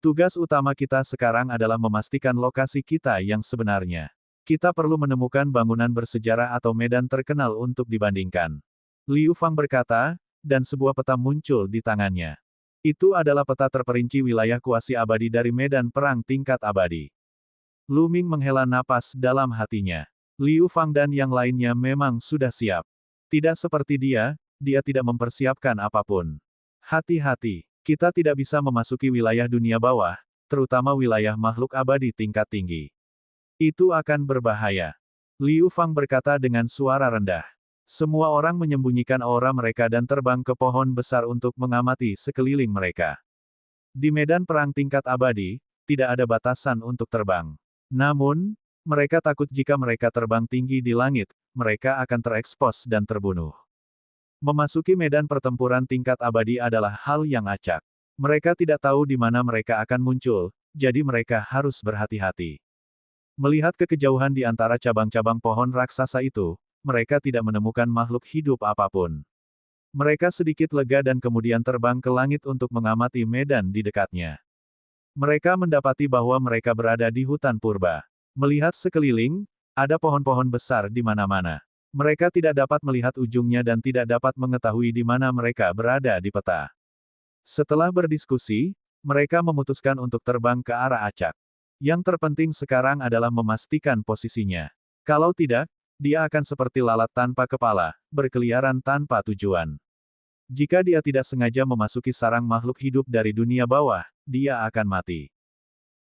Tugas utama kita sekarang adalah memastikan lokasi kita yang sebenarnya. Kita perlu menemukan bangunan bersejarah atau medan terkenal untuk dibandingkan. Liu Fang berkata, dan sebuah peta muncul di tangannya. Itu adalah peta terperinci wilayah kuasi abadi dari medan perang tingkat abadi. Lu Ming menghela napas dalam hatinya. Liu Fang dan yang lainnya memang sudah siap. Tidak seperti dia tidak mempersiapkan apapun. Hati-hati, kita tidak bisa memasuki wilayah dunia bawah, terutama wilayah makhluk abadi tingkat tinggi. Itu akan berbahaya. Liu Fang berkata dengan suara rendah. Semua orang menyembunyikan aura mereka dan terbang ke pohon besar untuk mengamati sekeliling mereka. Di medan perang tingkat abadi, tidak ada batasan untuk terbang. Namun, mereka takut jika mereka terbang tinggi di langit, mereka akan terekspos dan terbunuh. Memasuki medan pertempuran tingkat abadi adalah hal yang acak. Mereka tidak tahu di mana mereka akan muncul, jadi mereka harus berhati-hati. Melihat ke kejauhan di antara cabang-cabang pohon raksasa itu, mereka tidak menemukan makhluk hidup apapun. Mereka sedikit lega dan kemudian terbang ke langit untuk mengamati medan di dekatnya. Mereka mendapati bahwa mereka berada di hutan purba. Melihat sekeliling, ada pohon-pohon besar di mana-mana. Mereka tidak dapat melihat ujungnya dan tidak dapat mengetahui di mana mereka berada di peta. Setelah berdiskusi, mereka memutuskan untuk terbang ke arah acak. Yang terpenting sekarang adalah memastikan posisinya. Kalau tidak, dia akan seperti lalat tanpa kepala, berkeliaran tanpa tujuan. Jika dia tidak sengaja memasuki sarang makhluk hidup dari dunia bawah, dia akan mati.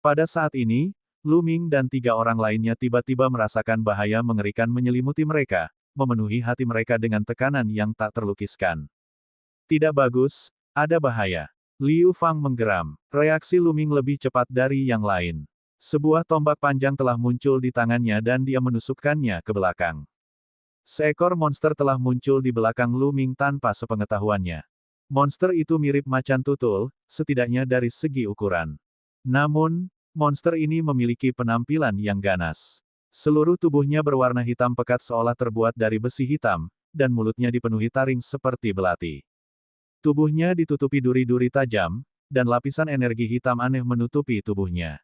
Pada saat ini, Lu Ming dan 3 orang lainnya tiba-tiba merasakan bahaya mengerikan menyelimuti mereka, memenuhi hati mereka dengan tekanan yang tak terlukiskan. Tidak bagus, ada bahaya. Liu Fang menggeram. Reaksi Lu Ming lebih cepat dari yang lain. Sebuah tombak panjang telah muncul di tangannya dan dia menusukkannya ke belakang. Seekor monster telah muncul di belakang Lu Ming tanpa sepengetahuannya. Monster itu mirip macan tutul, setidaknya dari segi ukuran. Namun, monster ini memiliki penampilan yang ganas. Seluruh tubuhnya berwarna hitam pekat seolah terbuat dari besi hitam, dan mulutnya dipenuhi taring seperti belati. Tubuhnya ditutupi duri-duri tajam, dan lapisan energi hitam aneh menutupi tubuhnya.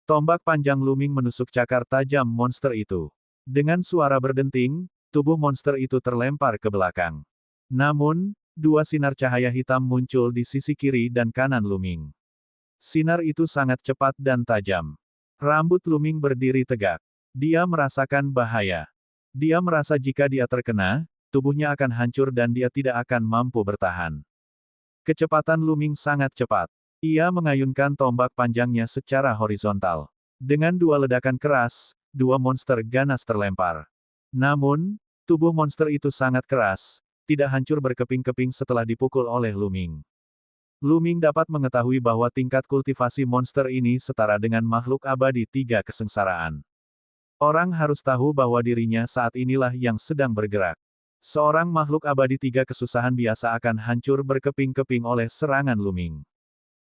Tombak panjang Lu Ming menusuk cakar tajam monster itu. Dengan suara berdenting, tubuh monster itu terlempar ke belakang. Namun, 2 sinar cahaya hitam muncul di sisi kiri dan kanan Lu Ming. Sinar itu sangat cepat dan tajam. Rambut Lu Ming berdiri tegak. Dia merasakan bahaya. Dia merasa jika dia terkena, tubuhnya akan hancur dan dia tidak akan mampu bertahan. Kecepatan Lu Ming sangat cepat. Ia mengayunkan tombak panjangnya secara horizontal. Dengan 2 ledakan keras, 2 monster ganas terlempar. Namun, tubuh monster itu sangat keras, tidak hancur berkeping-keping setelah dipukul oleh Lu Ming. Lu Ming dapat mengetahui bahwa tingkat kultivasi monster ini setara dengan makhluk abadi 3 kesengsaraan. Orang harus tahu bahwa dirinya saat inilah yang sedang bergerak. Seorang makhluk abadi 3 kesusahan biasa akan hancur berkeping-keping oleh serangan Lu Ming.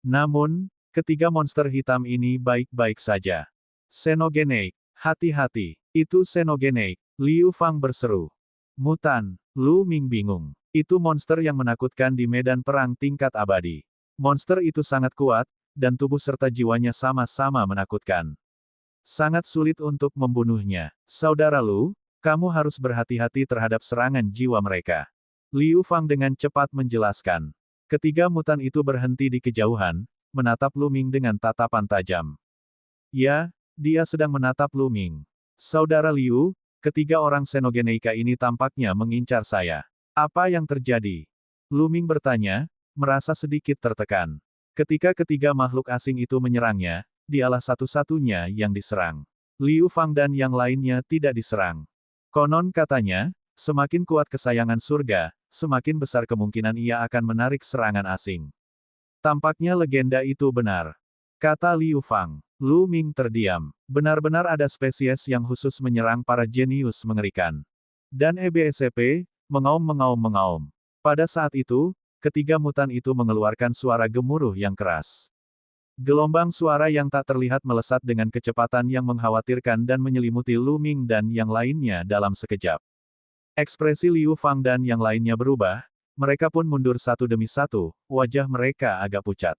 Namun, ketiga monster hitam ini baik-baik saja. Xenogeneik, hati-hati, itu Xenogeneik, Liu Fang berseru. Mutan, Lu Ming bingung. Itu monster yang menakutkan di medan perang tingkat abadi. Monster itu sangat kuat, dan tubuh serta jiwanya sama-sama menakutkan. Sangat sulit untuk membunuhnya. Saudara Lu, kamu harus berhati-hati terhadap serangan jiwa mereka. Liu Fang dengan cepat menjelaskan. Ketiga mutan itu berhenti di kejauhan, menatap Lu Ming dengan tatapan tajam. Ya, dia sedang menatap Lu Ming. Saudara Liu, ketiga orang Xenogeneika ini tampaknya mengincar saya. Apa yang terjadi? Lu Ming bertanya, merasa sedikit tertekan. Ketika ketiga makhluk asing itu menyerangnya, dialah satu-satunya yang diserang. Liu Fang dan yang lainnya tidak diserang. Konon katanya, semakin kuat kesayangan surga, semakin besar kemungkinan ia akan menarik serangan asing. Tampaknya legenda itu benar. Kata Liu Fang. Lu Ming terdiam. Benar-benar ada spesies yang khusus menyerang para jenius mengerikan. Dan EBSCP, mengaum-mengaum-mengaum. Pada saat itu, ketiga mutan itu mengeluarkan suara gemuruh yang keras. Gelombang suara yang tak terlihat melesat dengan kecepatan yang mengkhawatirkan dan menyelimuti Lu Ming dan yang lainnya dalam sekejap. Ekspresi Liu Fang dan yang lainnya berubah, mereka pun mundur satu demi satu, wajah mereka agak pucat.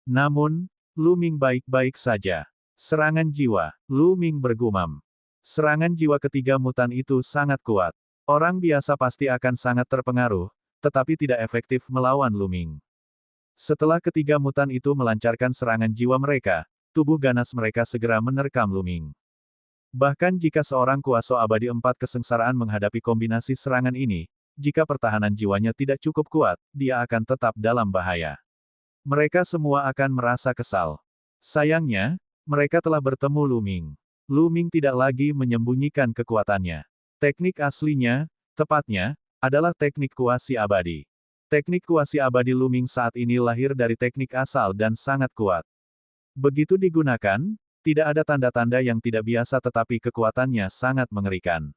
Namun, Lu Ming baik-baik saja. Serangan jiwa, Lu Ming bergumam. Serangan jiwa ketiga mutan itu sangat kuat. Orang biasa pasti akan sangat terpengaruh, tetapi tidak efektif melawan Lu Ming. Setelah ketiga mutan itu melancarkan serangan jiwa mereka, tubuh ganas mereka segera menerkam Lu Ming. Bahkan jika seorang kuaso abadi 4 kesengsaraan menghadapi kombinasi serangan ini, jika pertahanan jiwanya tidak cukup kuat, dia akan tetap dalam bahaya. Mereka semua akan merasa kesal. Sayangnya, mereka telah bertemu Lu Ming. Lu Ming tidak lagi menyembunyikan kekuatannya. Teknik aslinya, tepatnya, adalah teknik kuasi abadi. Teknik kuasi abadi Lu Ming saat ini lahir dari teknik asal dan sangat kuat. Begitu digunakan, tidak ada tanda-tanda yang tidak biasa tetapi kekuatannya sangat mengerikan.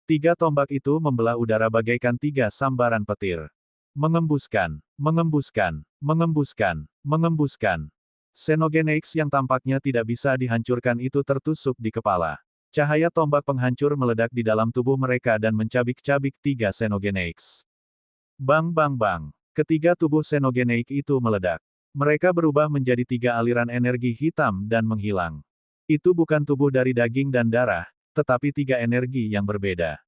3 tombak itu membelah udara bagaikan 3 sambaran petir. Mengembuskan, mengembuskan, mengembuskan, mengembuskan. Xenogeneix yang tampaknya tidak bisa dihancurkan itu tertusuk di kepala. Cahaya tombak penghancur meledak di dalam tubuh mereka dan mencabik-cabik 3 Xenogeneix. Bang bang bang. Ketiga tubuh Xenogeneix itu meledak. Mereka berubah menjadi 3 aliran energi hitam dan menghilang. Itu bukan tubuh dari daging dan darah, tetapi 3 energi yang berbeda.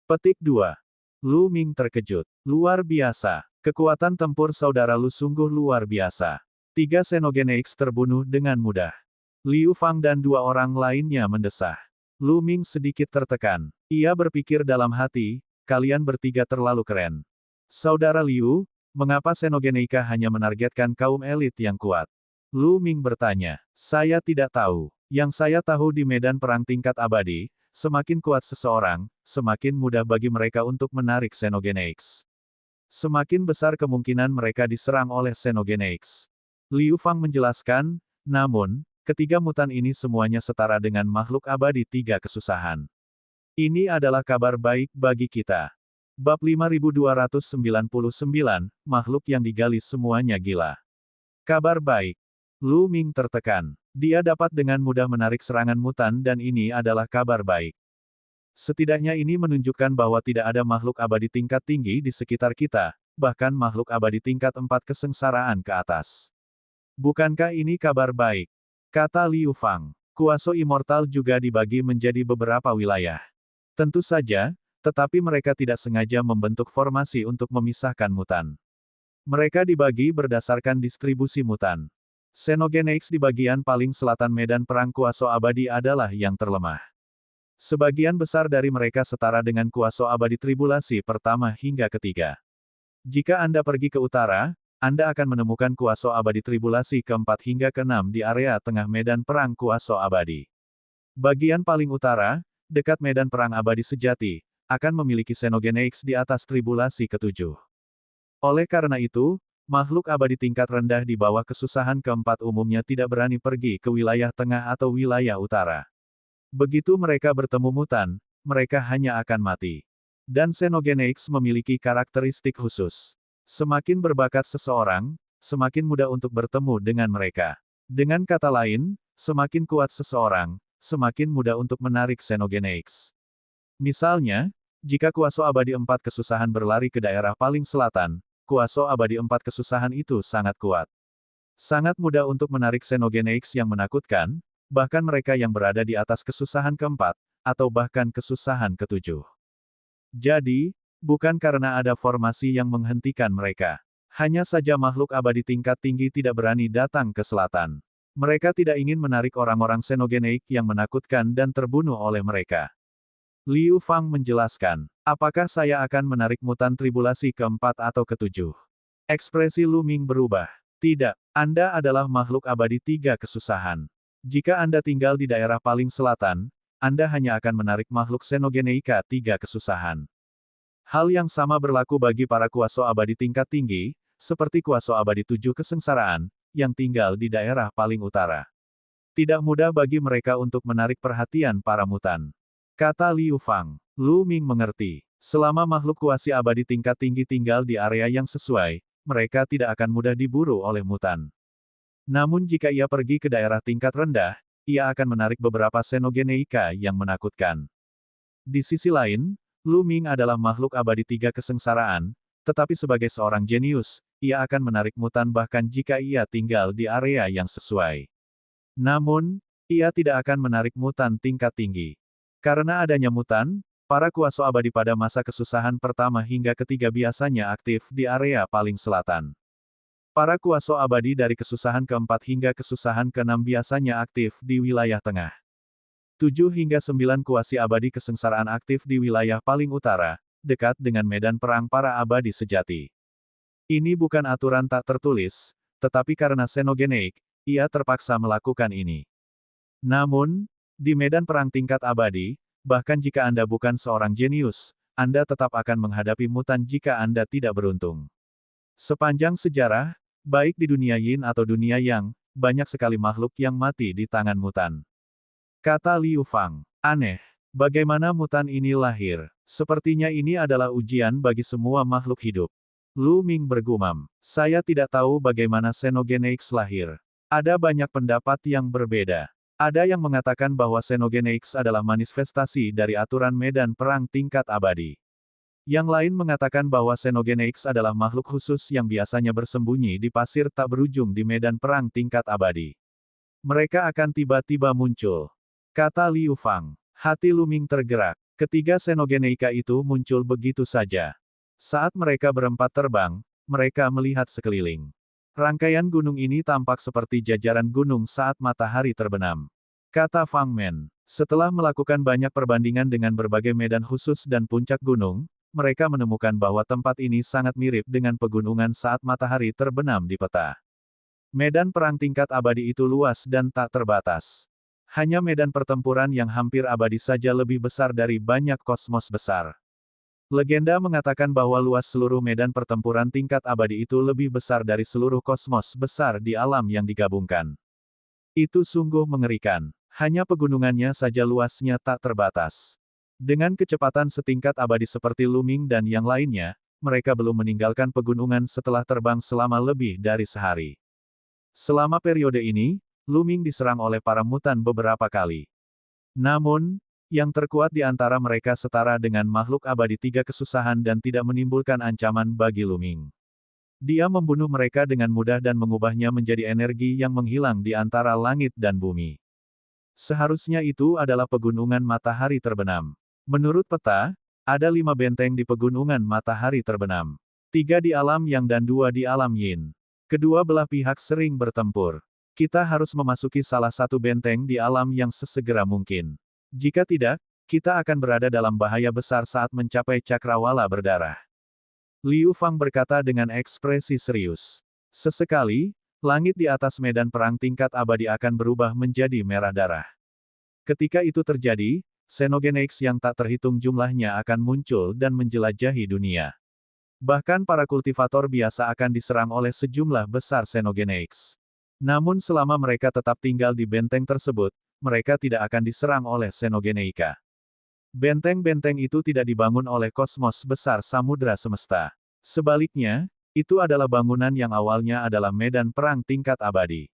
Petik 2. Lu Ming terkejut. Luar biasa. Kekuatan tempur saudara Lu sungguh luar biasa. 3 Xenogeneix terbunuh dengan mudah. Liu Fang dan 2 orang lainnya mendesah. Lu Ming sedikit tertekan. Ia berpikir dalam hati, kalian bertiga terlalu keren. Saudara Liu, mengapa Xenogeneika hanya menargetkan kaum elit yang kuat? Lu Ming bertanya. Saya tidak tahu. Yang saya tahu di medan perang tingkat abadi, semakin kuat seseorang, semakin mudah bagi mereka untuk menarik Xenogeneix. Semakin besar kemungkinan mereka diserang oleh Xenogeneix. Liu Fang menjelaskan, namun, ketiga mutan ini semuanya setara dengan makhluk abadi 3 kesusahan. Ini adalah kabar baik bagi kita. Bab 5299, makhluk yang digali semuanya gila. Kabar baik. Lu Ming tertekan. Dia dapat dengan mudah menarik serangan mutan dan ini adalah kabar baik. Setidaknya ini menunjukkan bahwa tidak ada makhluk abadi tingkat tinggi di sekitar kita, bahkan makhluk abadi tingkat 4 kesengsaraan ke atas. Bukankah ini kabar baik? Kata Liu Fang. Kuaso immortal juga dibagi menjadi beberapa wilayah. Tentu saja, tetapi mereka tidak sengaja membentuk formasi untuk memisahkan mutan. Mereka dibagi berdasarkan distribusi mutan. Xenogeneix di bagian paling selatan medan perang Kuaso abadi adalah yang terlemah. Sebagian besar dari mereka setara dengan Kuaso abadi tribulasi pertama hingga ketiga. Jika Anda pergi ke utara, Anda akan menemukan Kuaso abadi tribulasi keempat hingga keenam di area tengah medan perang Kuaso abadi. Bagian paling utara, dekat medan perang abadi sejati, akan memiliki Xenogeneix di atas tribulasi ketujuh. Oleh karena itu, makhluk abadi tingkat rendah di bawah kesusahan keempat umumnya tidak berani pergi ke wilayah tengah atau wilayah utara. Begitu mereka bertemu mutan, mereka hanya akan mati. Dan Xenogeneix memiliki karakteristik khusus. Semakin berbakat seseorang, semakin mudah untuk bertemu dengan mereka. Dengan kata lain, semakin kuat seseorang, semakin mudah untuk menarik Xenogeneix. Misalnya, jika Kuaso abadi 4 kesusahan berlari ke daerah paling selatan, Kuaso abadi 4 kesusahan itu sangat kuat. Sangat mudah untuk menarik Xenogeneix yang menakutkan, bahkan mereka yang berada di atas kesusahan keempat, atau bahkan kesusahan ketujuh. Jadi, bukan karena ada formasi yang menghentikan mereka. Hanya saja makhluk abadi tingkat tinggi tidak berani datang ke selatan. Mereka tidak ingin menarik orang-orang Xenogeneix yang menakutkan dan terbunuh oleh mereka. Liu Fang menjelaskan, apakah saya akan menarik mutan tribulasi keempat atau ketujuh? Ekspresi Lu Ming berubah. Tidak, Anda adalah makhluk abadi 3 kesusahan. Jika Anda tinggal di daerah paling selatan, Anda hanya akan menarik makhluk Xenogeneika 3 kesusahan. Hal yang sama berlaku bagi para Kuaso abadi tingkat tinggi, seperti Kuaso abadi 7 kesengsaraan, yang tinggal di daerah paling utara. Tidak mudah bagi mereka untuk menarik perhatian para mutan. Kata Liu Fang. Lu Ming mengerti. Selama makhluk kuasi abadi tingkat tinggi tinggal di area yang sesuai, mereka tidak akan mudah diburu oleh mutan. Namun jika ia pergi ke daerah tingkat rendah, ia akan menarik beberapa Xenogeneika yang menakutkan. Di sisi lain, Lu Ming adalah makhluk abadi 3 kesengsaraan, tetapi sebagai seorang jenius, ia akan menarik mutan bahkan jika ia tinggal di area yang sesuai. Namun, ia tidak akan menarik mutan tingkat tinggi. Karena adanya mutan, para Kuaso abadi pada masa kesusahan pertama hingga ketiga biasanya aktif di area paling selatan. Para Kuaso abadi dari kesusahan keempat hingga kesusahan keenam biasanya aktif di wilayah tengah. 7 hingga 9 kuasi abadi kesengsaraan aktif di wilayah paling utara, dekat dengan medan perang para abadi sejati. Ini bukan aturan tak tertulis, tetapi karena Xenogeneix, ia terpaksa melakukan ini. Namun, di medan perang tingkat abadi, bahkan jika Anda bukan seorang jenius, Anda tetap akan menghadapi mutan jika Anda tidak beruntung. Sepanjang sejarah, baik di dunia Yin atau dunia Yang, banyak sekali makhluk yang mati di tangan mutan. Kata Liu Fang. Aneh. Bagaimana mutan ini lahir? Sepertinya ini adalah ujian bagi semua makhluk hidup. Lu Ming bergumam. Saya tidak tahu bagaimana Xenogeneix lahir. Ada banyak pendapat yang berbeda. Ada yang mengatakan bahwa Xenogeneix adalah manifestasi dari aturan medan perang tingkat abadi. Yang lain mengatakan bahwa Xenogeneiks adalah makhluk khusus yang biasanya bersembunyi di pasir tak berujung di medan perang tingkat abadi. Mereka akan tiba-tiba muncul, kata Liu Fang. Hati Lu Ming tergerak. Ketiga Xenogeneika itu muncul begitu saja. Saat mereka berempat terbang, mereka melihat sekeliling. Rangkaian gunung ini tampak seperti jajaran gunung saat matahari terbenam. Kata Fang Men. Setelah melakukan banyak perbandingan dengan berbagai medan khusus dan puncak gunung, mereka menemukan bahwa tempat ini sangat mirip dengan pegunungan saat matahari terbenam di peta. Medan perang tingkat abadi itu luas dan tak terbatas. Hanya medan pertempuran yang hampir abadi saja lebih besar dari banyak kosmos besar. Legenda mengatakan bahwa luas seluruh medan pertempuran tingkat abadi itu lebih besar dari seluruh kosmos besar di alam yang digabungkan. Itu sungguh mengerikan. Hanya pegunungannya saja luasnya tak terbatas. Dengan kecepatan setingkat abadi seperti Lu Ming dan yang lainnya, mereka belum meninggalkan pegunungan setelah terbang selama lebih dari sehari. Selama periode ini, Lu Ming diserang oleh para mutan beberapa kali. Namun, yang terkuat di antara mereka setara dengan makhluk abadi tiga kesusahan dan tidak menimbulkan ancaman bagi Lu Ming. Dia membunuh mereka dengan mudah dan mengubahnya menjadi energi yang menghilang di antara langit dan bumi. Seharusnya itu adalah pegunungan matahari terbenam. Menurut peta, ada 5 benteng di pegunungan matahari terbenam. 3 di alam Yang dan 2 di alam Yin. Kedua belah pihak sering bertempur. Kita harus memasuki salah satu benteng di alam Yang sesegera mungkin. Jika tidak, kita akan berada dalam bahaya besar saat mencapai cakrawala berdarah. Liu Fang berkata dengan ekspresi serius. Sesekali, langit di atas medan perang tingkat abadi akan berubah menjadi merah darah. Ketika itu terjadi, Xenogeneiks yang tak terhitung jumlahnya akan muncul dan menjelajahi dunia. Bahkan para kultivator biasa akan diserang oleh sejumlah besar Xenogeneiks. Namun selama mereka tetap tinggal di benteng tersebut, mereka tidak akan diserang oleh Xenogeneika. Benteng-benteng itu tidak dibangun oleh kosmos besar samudra semesta. Sebaliknya, itu adalah bangunan yang awalnya adalah medan perang tingkat abadi.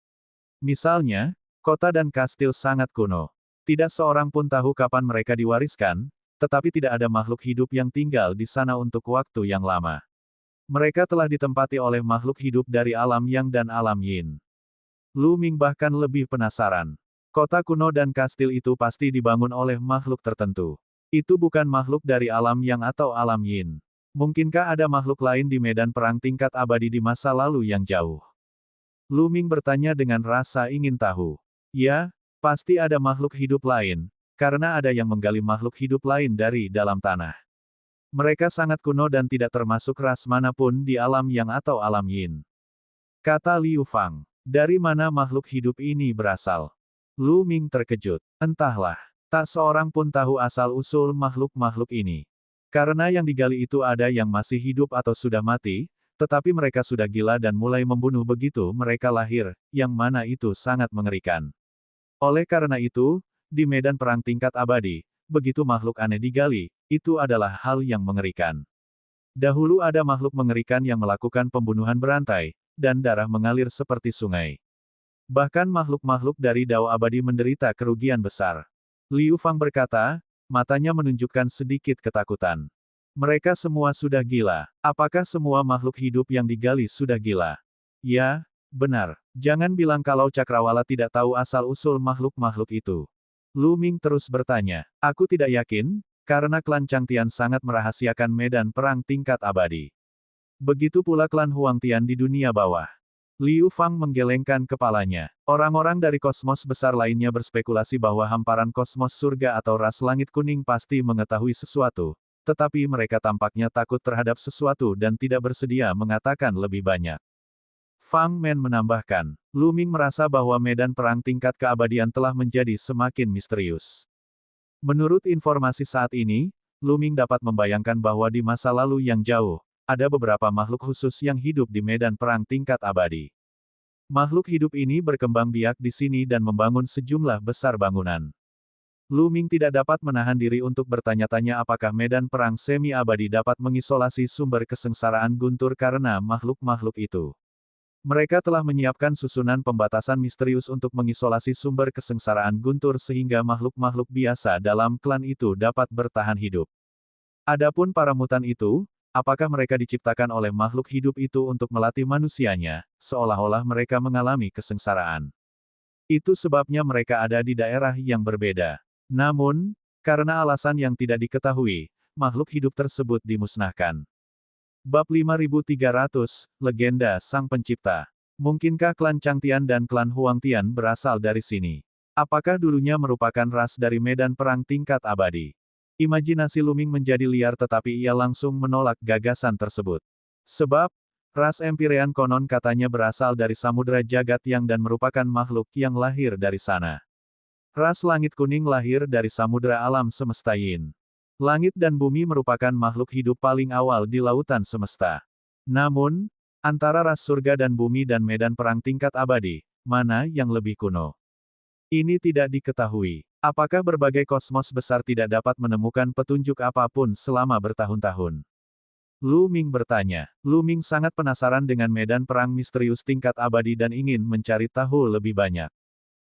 Misalnya, kota dan kastil sangat kuno. Tidak seorang pun tahu kapan mereka diwariskan, tetapi tidak ada makhluk hidup yang tinggal di sana untuk waktu yang lama. Mereka telah ditempati oleh makhluk hidup dari alam Yang dan alam Yin. Lu Ming bahkan lebih penasaran. Kota kuno dan kastil itu pasti dibangun oleh makhluk tertentu. Itu bukan makhluk dari alam Yang atau alam Yin. Mungkinkah ada makhluk lain di medan perang tingkat abadi di masa lalu yang jauh? Lu Ming bertanya dengan rasa ingin tahu. Ya, pasti ada makhluk hidup lain, karena ada yang menggali makhluk hidup lain dari dalam tanah. Mereka sangat kuno dan tidak termasuk ras manapun di alam Yang atau alam Yin. Kata Liu Fang. Dari mana makhluk hidup ini berasal? Lu Ming terkejut. Entahlah. Tak seorang pun tahu asal-usul makhluk-makhluk ini. Karena yang digali itu ada yang masih hidup atau sudah mati, tetapi mereka sudah gila dan mulai membunuh begitu mereka lahir, yang mana itu sangat mengerikan. Oleh karena itu, di medan perang tingkat abadi, begitu makhluk aneh digali, itu adalah hal yang mengerikan. Dahulu ada makhluk mengerikan yang melakukan pembunuhan berantai, dan darah mengalir seperti sungai. Bahkan makhluk-makhluk dari Dao abadi menderita kerugian besar. Liu Fang berkata, matanya menunjukkan sedikit ketakutan. Mereka semua sudah gila. Apakah semua makhluk hidup yang digali sudah gila? Ya, benar. Jangan bilang kalau Cakrawala tidak tahu asal-usul makhluk-makhluk itu. Lu Ming terus bertanya. Aku tidak yakin, karena klan Changtian sangat merahasiakan medan perang tingkat abadi. Begitu pula klan Huangtian di dunia bawah. Liu Fang menggelengkan kepalanya. Orang-orang dari kosmos besar lainnya berspekulasi bahwa hamparan kosmos surga atau ras langit kuning pasti mengetahui sesuatu, tetapi mereka tampaknya takut terhadap sesuatu dan tidak bersedia mengatakan lebih banyak. Fang Men menambahkan, Lu Ming merasa bahwa medan perang tingkat keabadian telah menjadi semakin misterius. Menurut informasi saat ini, Lu Ming dapat membayangkan bahwa di masa lalu yang jauh, ada beberapa makhluk khusus yang hidup di medan perang tingkat abadi. Makhluk hidup ini berkembang biak di sini dan membangun sejumlah besar bangunan. Lu Ming tidak dapat menahan diri untuk bertanya-tanya apakah medan perang semi-abadi dapat mengisolasi sumber kesengsaraan Guntur karena makhluk-makhluk itu. Mereka telah menyiapkan susunan pembatasan misterius untuk mengisolasi sumber kesengsaraan Guntur sehingga makhluk-makhluk biasa dalam klan itu dapat bertahan hidup. Adapun para mutan itu, apakah mereka diciptakan oleh makhluk hidup itu untuk melatih manusianya, seolah-olah mereka mengalami kesengsaraan. Itu sebabnya mereka ada di daerah yang berbeda. Namun, karena alasan yang tidak diketahui, makhluk hidup tersebut dimusnahkan. Bab 5300, Legenda Sang Pencipta. Mungkinkah klan Changtian dan klan Huangtian berasal dari sini? Apakah dulunya merupakan ras dari medan perang tingkat abadi? Imajinasi Luming menjadi liar tetapi ia langsung menolak gagasan tersebut. Sebab, ras Empyrean konon katanya berasal dari Samudra Jagat Yang dan merupakan makhluk yang lahir dari sana. Ras Langit Kuning lahir dari Samudra Alam Semesta Yin. Langit dan bumi merupakan makhluk hidup paling awal di lautan semesta. Namun, antara ras surga dan bumi dan medan perang tingkat abadi, mana yang lebih kuno? Ini tidak diketahui. Apakah berbagai kosmos besar tidak dapat menemukan petunjuk apapun selama bertahun-tahun? Lu Ming bertanya. Lu Ming sangat penasaran dengan medan perang misterius tingkat abadi dan ingin mencari tahu lebih banyak.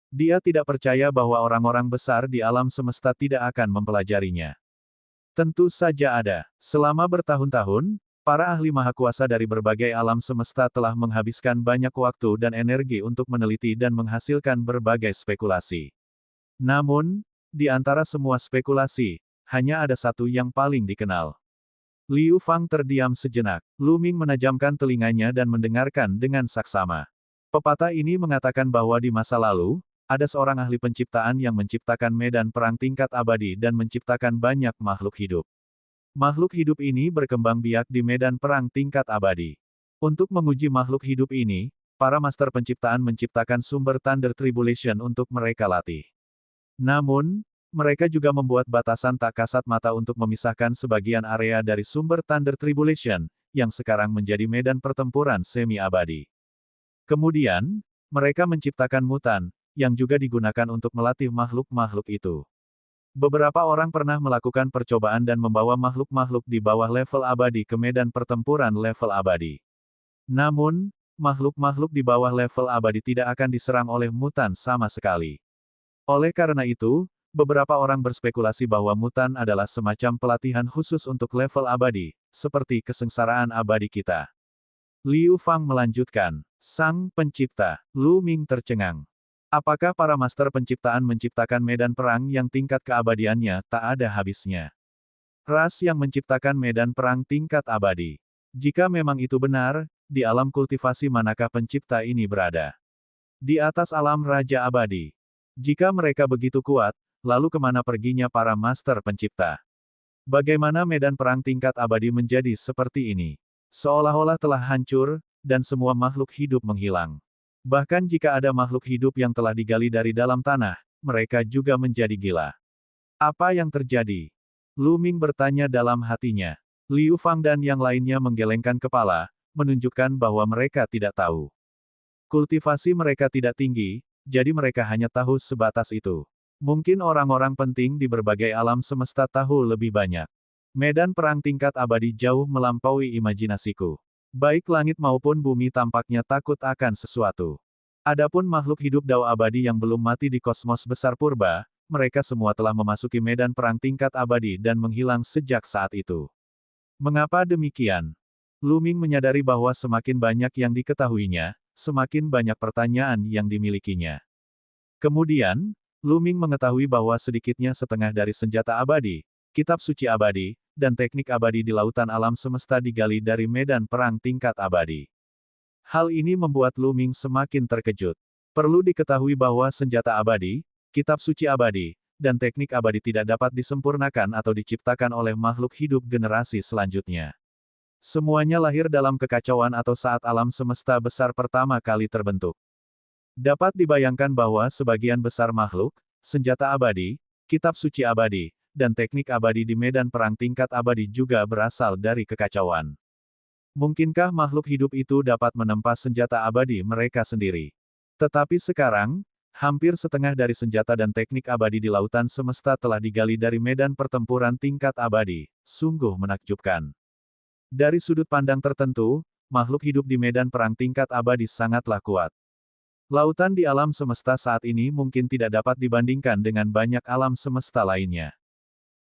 Dia tidak percaya bahwa orang-orang besar di alam semesta tidak akan mempelajarinya. Tentu saja ada. Selama bertahun-tahun, para ahli maha kuasa dari berbagai alam semesta telah menghabiskan banyak waktu dan energi untuk meneliti dan menghasilkan berbagai spekulasi. Namun, di antara semua spekulasi, hanya ada satu yang paling dikenal. Liu Fang terdiam sejenak. Lu Ming menajamkan telinganya dan mendengarkan dengan saksama. Pepatah ini mengatakan bahwa di masa lalu, ada seorang ahli penciptaan yang menciptakan medan perang tingkat abadi dan menciptakan banyak makhluk hidup. Makhluk hidup ini berkembang biak di medan perang tingkat abadi. Untuk menguji makhluk hidup ini, para master penciptaan menciptakan sumber Thunder Tribulation untuk mereka latih. Namun, mereka juga membuat batasan tak kasat mata untuk memisahkan sebagian area dari sumber Thunder Tribulation, yang sekarang menjadi medan pertempuran semi-abadi. Kemudian, mereka menciptakan mutan, yang juga digunakan untuk melatih makhluk-makhluk itu. Beberapa orang pernah melakukan percobaan dan membawa makhluk-makhluk di bawah level abadi ke medan pertempuran level abadi. Namun, makhluk-makhluk di bawah level abadi tidak akan diserang oleh mutan sama sekali. Oleh karena itu, beberapa orang berspekulasi bahwa mutan adalah semacam pelatihan khusus untuk level abadi, seperti kesengsaraan abadi kita. Liu Fang melanjutkan. Sang Pencipta. Lu Ming tercengang. Apakah para master penciptaan menciptakan medan perang yang tingkat keabadiannya tak ada habisnya? Ras yang menciptakan medan perang tingkat abadi. Jika memang itu benar, di alam kultivasi manakah pencipta ini berada? Di atas alam Raja Abadi. Jika mereka begitu kuat, lalu kemana perginya para master pencipta? Bagaimana medan perang tingkat abadi menjadi seperti ini? Seolah-olah telah hancur, dan semua makhluk hidup menghilang. Bahkan jika ada makhluk hidup yang telah digali dari dalam tanah, mereka juga menjadi gila. Apa yang terjadi? Lu Ming bertanya dalam hatinya. Liu Fang dan yang lainnya menggelengkan kepala, menunjukkan bahwa mereka tidak tahu. Kultivasi mereka tidak tinggi, jadi mereka hanya tahu sebatas itu. Mungkin orang-orang penting di berbagai alam semesta tahu lebih banyak. Medan perang tingkat abadi jauh melampaui imajinasiku. Baik langit maupun bumi tampaknya takut akan sesuatu. Adapun makhluk hidup Dao abadi yang belum mati di kosmos besar purba, mereka semua telah memasuki medan perang tingkat abadi dan menghilang sejak saat itu. Mengapa demikian? Lu Ming menyadari bahwa semakin banyak yang diketahuinya, semakin banyak pertanyaan yang dimilikinya. Kemudian, Lu Ming mengetahui bahwa sedikitnya setengah dari senjata abadi, kitab suci abadi, dan teknik abadi di lautan alam semesta digali dari medan perang tingkat abadi. Hal ini membuat Lu Ming semakin terkejut. Perlu diketahui bahwa senjata abadi, kitab suci abadi, dan teknik abadi tidak dapat disempurnakan atau diciptakan oleh makhluk hidup generasi selanjutnya. Semuanya lahir dalam kekacauan atau saat alam semesta besar pertama kali terbentuk. Dapat dibayangkan bahwa sebagian besar makhluk, senjata abadi, kitab suci abadi, dan teknik abadi di medan perang tingkat abadi juga berasal dari kekacauan. Mungkinkah makhluk hidup itu dapat menempas senjata abadi mereka sendiri? Tetapi sekarang, hampir setengah dari senjata dan teknik abadi di lautan semesta telah digali dari medan pertempuran tingkat abadi. Sungguh menakjubkan. Dari sudut pandang tertentu, makhluk hidup di medan perang tingkat abadi sangatlah kuat. Lautan di alam semesta saat ini mungkin tidak dapat dibandingkan dengan banyak alam semesta lainnya.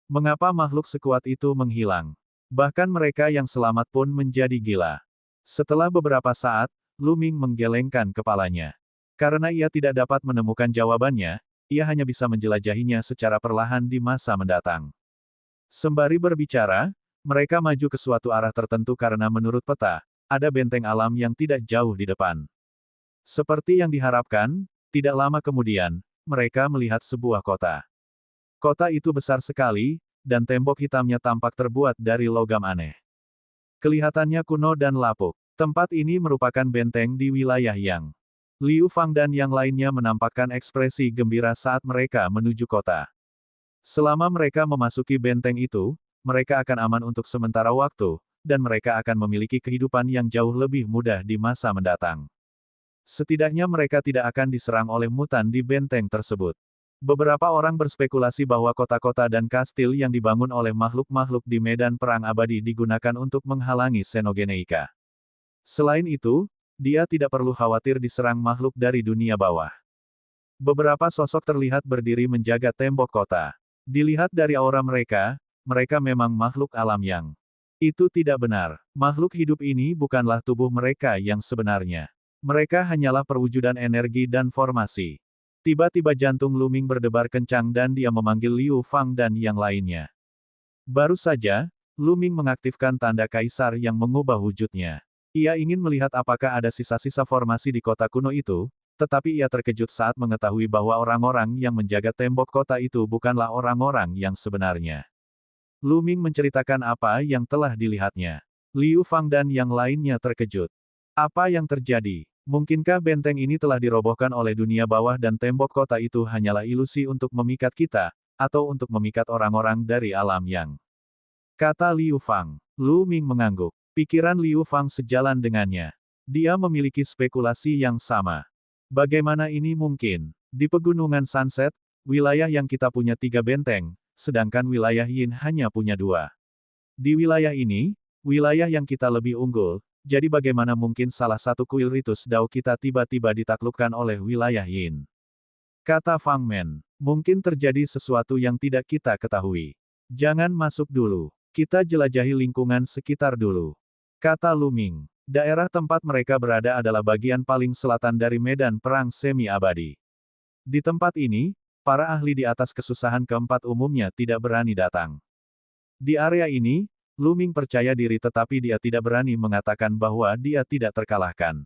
Mengapa makhluk sekuat itu menghilang? Bahkan mereka yang selamat pun menjadi gila. Setelah beberapa saat, Lu Ming menggelengkan kepalanya. Karena ia tidak dapat menemukan jawabannya, ia hanya bisa menjelajahinya secara perlahan di masa mendatang. Sembari berbicara, mereka maju ke suatu arah tertentu karena menurut peta, ada benteng alam yang tidak jauh di depan. Seperti yang diharapkan, tidak lama kemudian, mereka melihat sebuah kota. Kota itu besar sekali, dan tembok hitamnya tampak terbuat dari logam aneh. Kelihatannya kuno dan lapuk. Tempat ini merupakan benteng di wilayah Yang. Liu Fang dan yang lainnya menampakkan ekspresi gembira saat mereka menuju kota. Selama mereka memasuki benteng itu, mereka akan aman untuk sementara waktu, dan mereka akan memiliki kehidupan yang jauh lebih mudah di masa mendatang. Setidaknya mereka tidak akan diserang oleh mutan di benteng tersebut. Beberapa orang berspekulasi bahwa kota-kota dan kastil yang dibangun oleh makhluk-makhluk di medan perang abadi digunakan untuk menghalangi Xenogeneika. Selain itu, dia tidak perlu khawatir diserang makhluk dari dunia bawah. Beberapa sosok terlihat berdiri menjaga tembok kota. Dilihat dari aura mereka, mereka memang makhluk alam yang. Itu tidak benar. Makhluk hidup ini bukanlah tubuh mereka yang sebenarnya. Mereka hanyalah perwujudan energi dan formasi. Tiba-tiba jantung Lu Ming berdebar kencang dan dia memanggil Liu Fang dan yang lainnya. Baru saja, Lu Ming mengaktifkan tanda kaisar yang mengubah wujudnya. Ia ingin melihat apakah ada sisa-sisa formasi di kota kuno itu, tetapi ia terkejut saat mengetahui bahwa orang-orang yang menjaga tembok kota itu bukanlah orang-orang yang sebenarnya. Lu Ming menceritakan apa yang telah dilihatnya. Liu Fang dan yang lainnya terkejut. Apa yang terjadi? Mungkinkah benteng ini telah dirobohkan oleh dunia bawah dan tembok kota itu hanyalah ilusi untuk memikat kita, atau untuk memikat orang-orang dari alam yang? Kata Liu Fang. Lu Ming mengangguk. Pikiran Liu Fang sejalan dengannya. Dia memiliki spekulasi yang sama. Bagaimana ini mungkin? Di pegunungan Sunset, wilayah yang kita punya 3 benteng, sedangkan wilayah Yin hanya punya 2. Di wilayah ini, wilayah yang kita lebih unggul, jadi bagaimana mungkin salah satu kuil ritus Dao kita tiba-tiba ditaklukkan oleh wilayah Yin? Kata Fang Men. Mungkin terjadi sesuatu yang tidak kita ketahui. Jangan masuk dulu. Kita jelajahi lingkungan sekitar dulu. Kata Lu Ming. Daerah tempat mereka berada adalah bagian paling selatan dari medan perang semi-abadi. Di tempat ini, para ahli di atas kesusahan keempat umumnya tidak berani datang. Di area ini, Lu Ming percaya diri tetapi dia tidak berani mengatakan bahwa dia tidak terkalahkan.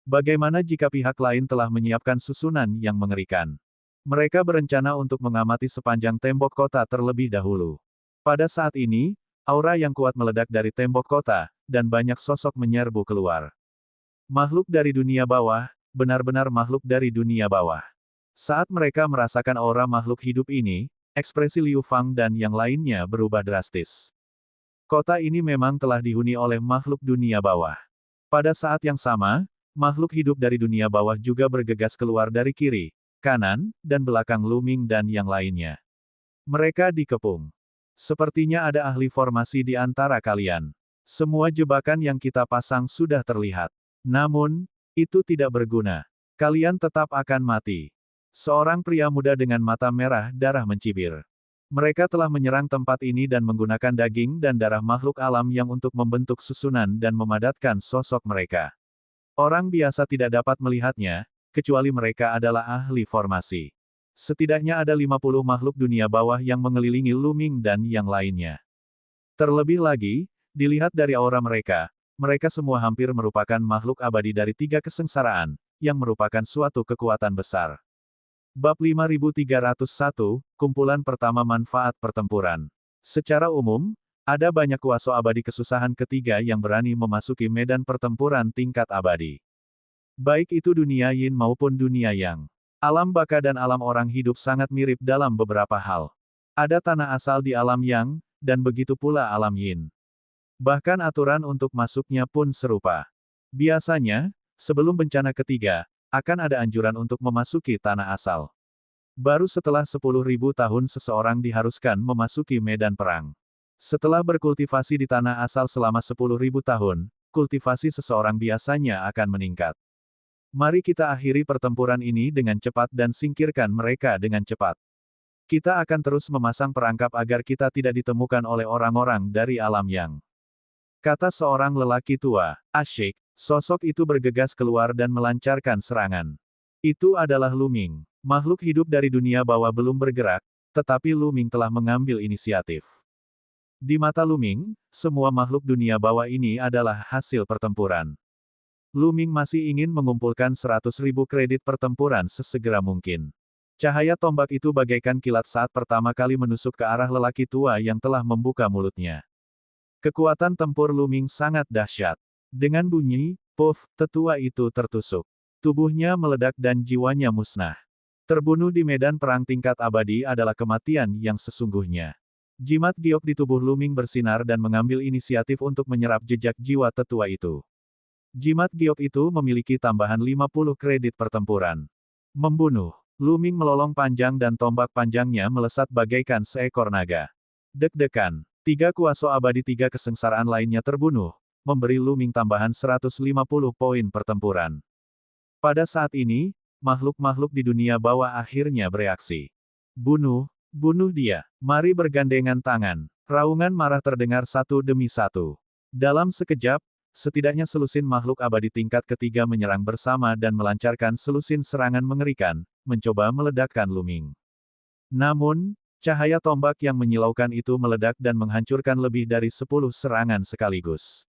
Bagaimana jika pihak lain telah menyiapkan susunan yang mengerikan? Mereka berencana untuk mengamati sepanjang tembok kota terlebih dahulu. Pada saat ini, aura yang kuat meledak dari tembok kota, dan banyak sosok menyerbu keluar. Makhluk dari dunia bawah, benar-benar makhluk dari dunia bawah. Saat mereka merasakan aura makhluk hidup ini, ekspresi Liu Fang dan yang lainnya berubah drastis. Kota ini memang telah dihuni oleh makhluk dunia bawah. Pada saat yang sama, makhluk hidup dari dunia bawah juga bergegas keluar dari kiri, kanan, dan belakang Lu Ming dan yang lainnya. Mereka dikepung. Sepertinya ada ahli formasi di antara kalian. Semua jebakan yang kita pasang sudah terlihat. Namun, itu tidak berguna. Kalian tetap akan mati. Seorang pria muda dengan mata merah darah mencibir. Mereka telah menyerang tempat ini dan menggunakan daging dan darah makhluk alam yang untuk membentuk susunan dan memadatkan sosok mereka. Orang biasa tidak dapat melihatnya, kecuali mereka adalah ahli formasi. Setidaknya ada 50 makhluk dunia bawah yang mengelilingi Lu Ming dan yang lainnya. Terlebih lagi, dilihat dari aura mereka, mereka semua hampir merupakan makhluk abadi dari 3 kesengsaraan, yang merupakan suatu kekuatan besar. Bab 5301, Kumpulan Pertama Manfaat Pertempuran. Secara umum, ada banyak kuasa abadi kesusahan ketiga yang berani memasuki medan pertempuran tingkat abadi. Baik itu dunia Yin maupun dunia Yang. Alam baka dan alam orang hidup sangat mirip dalam beberapa hal. Ada tanah asal di alam Yang, dan begitu pula alam Yin. Bahkan aturan untuk masuknya pun serupa. Biasanya, sebelum bencana ketiga, akan ada anjuran untuk memasuki tanah asal. Baru setelah 10.000 tahun seseorang diharuskan memasuki medan perang. Setelah berkultivasi di tanah asal selama 10.000 tahun, kultivasi seseorang biasanya akan meningkat. Mari kita akhiri pertempuran ini dengan cepat dan singkirkan mereka dengan cepat. Kita akan terus memasang perangkap agar kita tidak ditemukan oleh orang-orang dari alam yang. Kata seorang lelaki tua. Asyik, sosok itu bergegas keluar dan melancarkan serangan. Itu adalah Lu Ming. Makhluk hidup dari dunia bawah belum bergerak, tetapi Lu Ming telah mengambil inisiatif. Di mata Lu Ming, semua makhluk dunia bawah ini adalah hasil pertempuran. Lu Ming masih ingin mengumpulkan 100.000 kredit pertempuran sesegera mungkin. Cahaya tombak itu bagaikan kilat saat pertama kali menusuk ke arah lelaki tua yang telah membuka mulutnya. Kekuatan tempur Lu Ming sangat dahsyat. Dengan bunyi, puff, tetua itu tertusuk. Tubuhnya meledak dan jiwanya musnah. Terbunuh di medan perang tingkat abadi adalah kematian yang sesungguhnya. Jimat giok di tubuh Lu Ming bersinar dan mengambil inisiatif untuk menyerap jejak jiwa tetua itu. Jimat giok itu memiliki tambahan 50 kredit pertempuran. Membunuh. Lu Ming melolong panjang dan tombak panjangnya melesat bagaikan seekor naga. Deg-degan. 3 kuasa abadi 3 kesengsaraan lainnya terbunuh, memberi Lu Ming tambahan 150 poin pertempuran. Pada saat ini, makhluk-makhluk di dunia bawah akhirnya bereaksi. Bunuh, bunuh dia. Mari bergandengan tangan. Raungan marah terdengar satu demi satu. Dalam sekejap, setidaknya selusin makhluk abadi tingkat ketiga menyerang bersama dan melancarkan selusin serangan mengerikan, mencoba meledakkan Lu Ming. Namun, cahaya tombak yang menyilaukan itu meledak dan menghancurkan lebih dari 10 serangan sekaligus.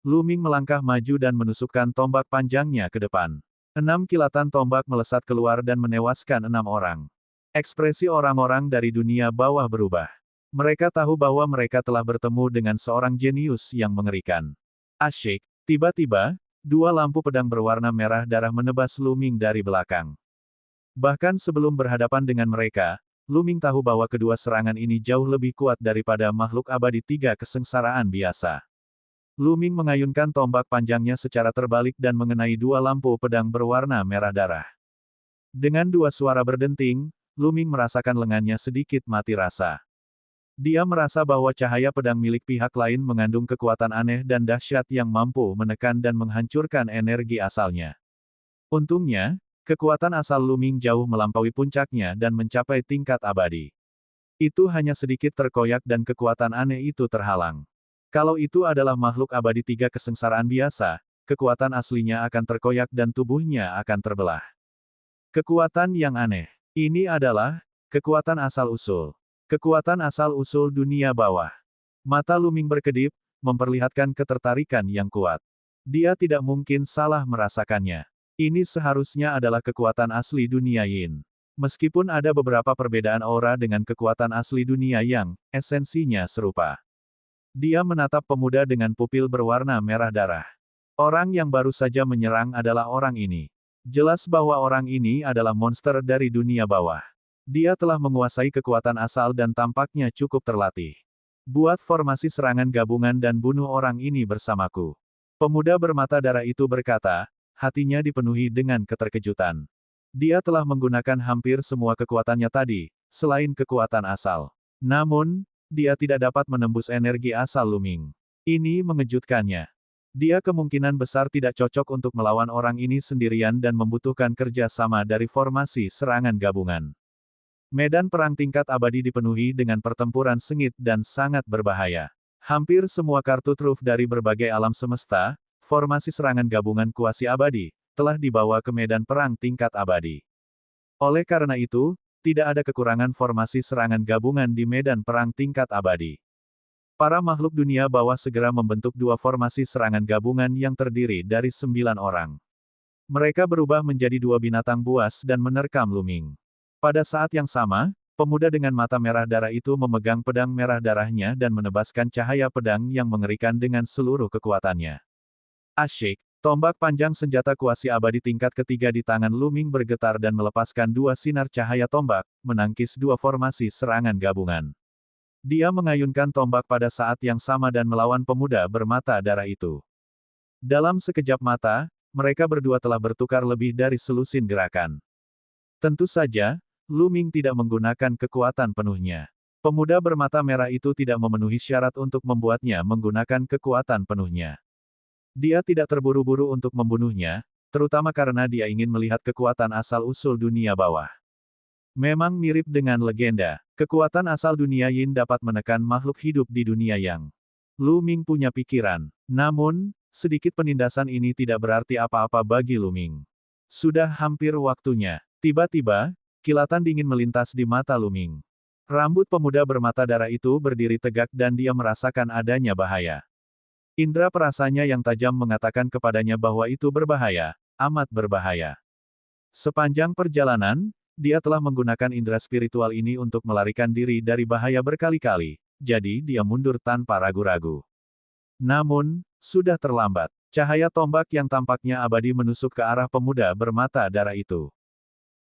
Lu Ming melangkah maju dan menusukkan tombak panjangnya ke depan. 6 kilatan tombak melesat keluar dan menewaskan 6 orang. Ekspresi orang-orang dari dunia bawah berubah. Mereka tahu bahwa mereka telah bertemu dengan seorang jenius yang mengerikan. Asyik, tiba-tiba, 2 lampu pedang berwarna merah darah menebas Lu Ming dari belakang. Bahkan sebelum berhadapan dengan mereka, Lu Ming tahu bahwa kedua serangan ini jauh lebih kuat daripada makhluk abadi 3 kesengsaraan biasa. Lu Ming mengayunkan tombak panjangnya secara terbalik dan mengenai 2 lampu pedang berwarna merah darah. Dengan 2 suara berdenting, Lu Ming merasakan lengannya sedikit mati rasa. Dia merasa bahwa cahaya pedang milik pihak lain mengandung kekuatan aneh dan dahsyat yang mampu menekan dan menghancurkan energi asalnya. Untungnya, kekuatan asal Lu Ming jauh melampaui puncaknya dan mencapai tingkat abadi. Itu hanya sedikit terkoyak dan kekuatan aneh itu terhalang. Kalau itu adalah makhluk abadi 3 kesengsaraan biasa, kekuatan aslinya akan terkoyak dan tubuhnya akan terbelah. Kekuatan yang aneh. Ini adalah kekuatan asal-usul. Kekuatan asal-usul dunia bawah. Mata Lu Ming berkedip, memperlihatkan ketertarikan yang kuat. Dia tidak mungkin salah merasakannya. Ini seharusnya adalah kekuatan asli dunia Yin. Meskipun ada beberapa perbedaan aura dengan kekuatan asli dunia Yang, esensinya serupa. Dia menatap pemuda dengan pupil berwarna merah darah. Orang yang baru saja menyerang adalah orang ini. Jelas bahwa orang ini adalah monster dari dunia bawah. Dia telah menguasai kekuatan asal dan tampaknya cukup terlatih. Buat formasi serangan gabungan dan bunuh orang ini bersamaku. Pemuda bermata darah itu berkata, hatinya dipenuhi dengan keterkejutan. Dia telah menggunakan hampir semua kekuatannya tadi, selain kekuatan asal. Namun, dia tidak dapat menembus energi asal Lu Ming. Ini mengejutkannya. Dia kemungkinan besar tidak cocok untuk melawan orang ini sendirian dan membutuhkan kerja sama dari formasi serangan gabungan. Medan perang tingkat abadi dipenuhi dengan pertempuran sengit dan sangat berbahaya. Hampir semua kartu truf dari berbagai alam semesta, formasi serangan gabungan kuasi abadi, telah dibawa ke medan perang tingkat abadi. Oleh karena itu, tidak ada kekurangan formasi serangan gabungan di medan perang tingkat abadi. Para makhluk dunia bawah segera membentuk 2 formasi serangan gabungan yang terdiri dari 9 orang. Mereka berubah menjadi 2 binatang buas dan menerkam Lu Ming. Pada saat yang sama, pemuda dengan mata merah darah itu memegang pedang merah darahnya dan menebaskan cahaya pedang yang mengerikan dengan seluruh kekuatannya. Asyik, tombak panjang senjata kuasi abadi tingkat ketiga di tangan Lu Ming bergetar dan melepaskan 2 sinar cahaya tombak, menangkis 2 formasi serangan gabungan. Dia mengayunkan tombak pada saat yang sama dan melawan pemuda bermata darah itu. Dalam sekejap mata, mereka berdua telah bertukar lebih dari selusin gerakan. Tentu saja, Lu Ming tidak menggunakan kekuatan penuhnya. Pemuda bermata merah itu tidak memenuhi syarat untuk membuatnya menggunakan kekuatan penuhnya. Dia tidak terburu-buru untuk membunuhnya, terutama karena dia ingin melihat kekuatan asal-usul dunia bawah. Memang mirip dengan legenda. Kekuatan asal dunia Yin dapat menekan makhluk hidup di dunia Yang. Lu Ming punya pikiran. Namun, sedikit penindasan ini tidak berarti apa-apa bagi Lu Ming. Sudah hampir waktunya. Tiba-tiba, kilatan dingin melintas di mata Lu Ming. Rambut pemuda bermata darah itu berdiri tegak dan dia merasakan adanya bahaya. Indra perasanya yang tajam mengatakan kepadanya bahwa itu berbahaya, amat berbahaya. Sepanjang perjalanan, dia telah menggunakan indera spiritual ini untuk melarikan diri dari bahaya berkali-kali, jadi dia mundur tanpa ragu-ragu. Namun, sudah terlambat. Cahaya tombak yang tampaknya abadi menusuk ke arah pemuda bermata darah itu.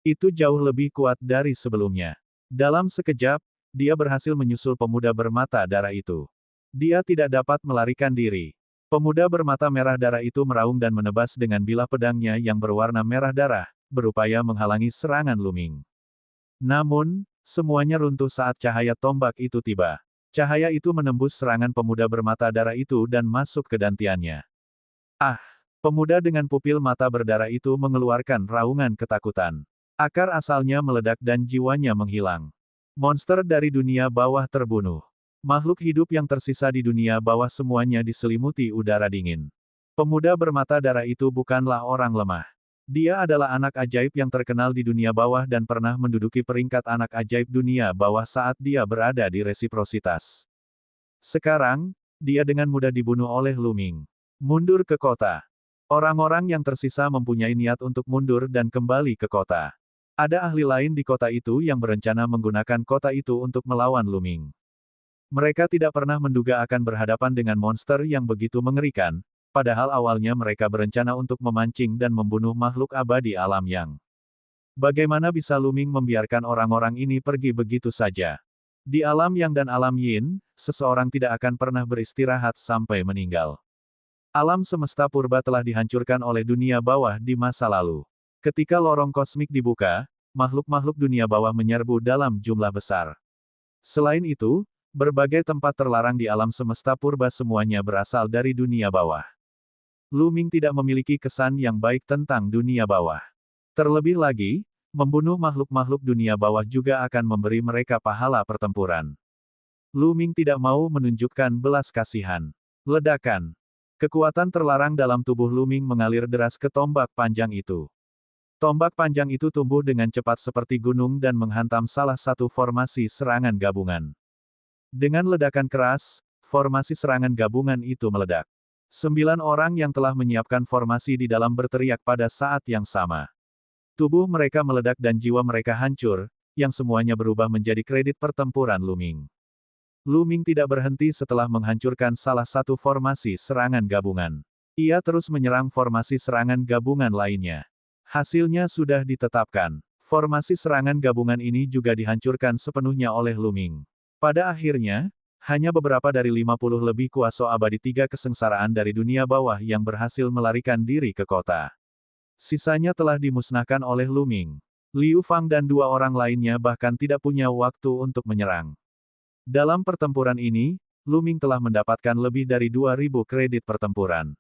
Itu jauh lebih kuat dari sebelumnya. Dalam sekejap, dia berhasil menyusul pemuda bermata darah itu. Dia tidak dapat melarikan diri. Pemuda bermata merah darah itu meraung dan menebas dengan bilah pedangnya yang berwarna merah darah, berupaya menghalangi serangan Lu Ming. Namun, semuanya runtuh saat cahaya tombak itu tiba. Cahaya itu menembus serangan pemuda bermata darah itu dan masuk ke dantiannya. Ah! Pemuda dengan pupil mata berdarah itu mengeluarkan raungan ketakutan. Akar asalnya meledak dan jiwanya menghilang. Monster dari dunia bawah terbunuh. Makhluk hidup yang tersisa di dunia bawah semuanya diselimuti udara dingin. Pemuda bermata darah itu bukanlah orang lemah. Dia adalah anak ajaib yang terkenal di dunia bawah dan pernah menduduki peringkat anak ajaib dunia bawah saat dia berada di resiprositas. Sekarang, dia dengan mudah dibunuh oleh Lu Ming. Mundur ke kota. Orang-orang yang tersisa mempunyai niat untuk mundur dan kembali ke kota. Ada ahli lain di kota itu yang berencana menggunakan kota itu untuk melawan Lu Ming. Mereka tidak pernah menduga akan berhadapan dengan monster yang begitu mengerikan, padahal awalnya mereka berencana untuk memancing dan membunuh makhluk abadi alam Yang. Bagaimana bisa Lu Ming membiarkan orang-orang ini pergi begitu saja? Di alam Yang dan alam Yin, seseorang tidak akan pernah beristirahat sampai meninggal. Alam semesta purba telah dihancurkan oleh dunia bawah di masa lalu. Ketika lorong kosmik dibuka, makhluk-makhluk dunia bawah menyerbu dalam jumlah besar. Selain itu, berbagai tempat terlarang di alam semesta purba semuanya berasal dari dunia bawah. Lu Ming tidak memiliki kesan yang baik tentang dunia bawah. Terlebih lagi, membunuh makhluk-makhluk dunia bawah juga akan memberi mereka pahala pertempuran. Lu Ming tidak mau menunjukkan belas kasihan. Ledakan. Kekuatan terlarang dalam tubuh Lu Ming mengalir deras ke tombak panjang itu. Tombak panjang itu tumbuh dengan cepat seperti gunung dan menghantam salah satu formasi serangan gabungan. Dengan ledakan keras, formasi serangan gabungan itu meledak. 9 orang yang telah menyiapkan formasi di dalam berteriak pada saat yang sama. Tubuh mereka meledak dan jiwa mereka hancur, yang semuanya berubah menjadi kredit pertempuran Lu Ming. Lu Ming tidak berhenti setelah menghancurkan salah satu formasi serangan gabungan. Ia terus menyerang formasi serangan gabungan lainnya. Hasilnya sudah ditetapkan. Formasi serangan gabungan ini juga dihancurkan sepenuhnya oleh Lu Ming. Pada akhirnya, hanya beberapa dari 50 lebih kuasa abadi 3 kesengsaraan dari dunia bawah yang berhasil melarikan diri ke kota. Sisanya telah dimusnahkan oleh Lu Ming. Liu Fang dan 2 orang lainnya bahkan tidak punya waktu untuk menyerang. Dalam pertempuran ini, Lu Ming telah mendapatkan lebih dari 2000 kredit pertempuran.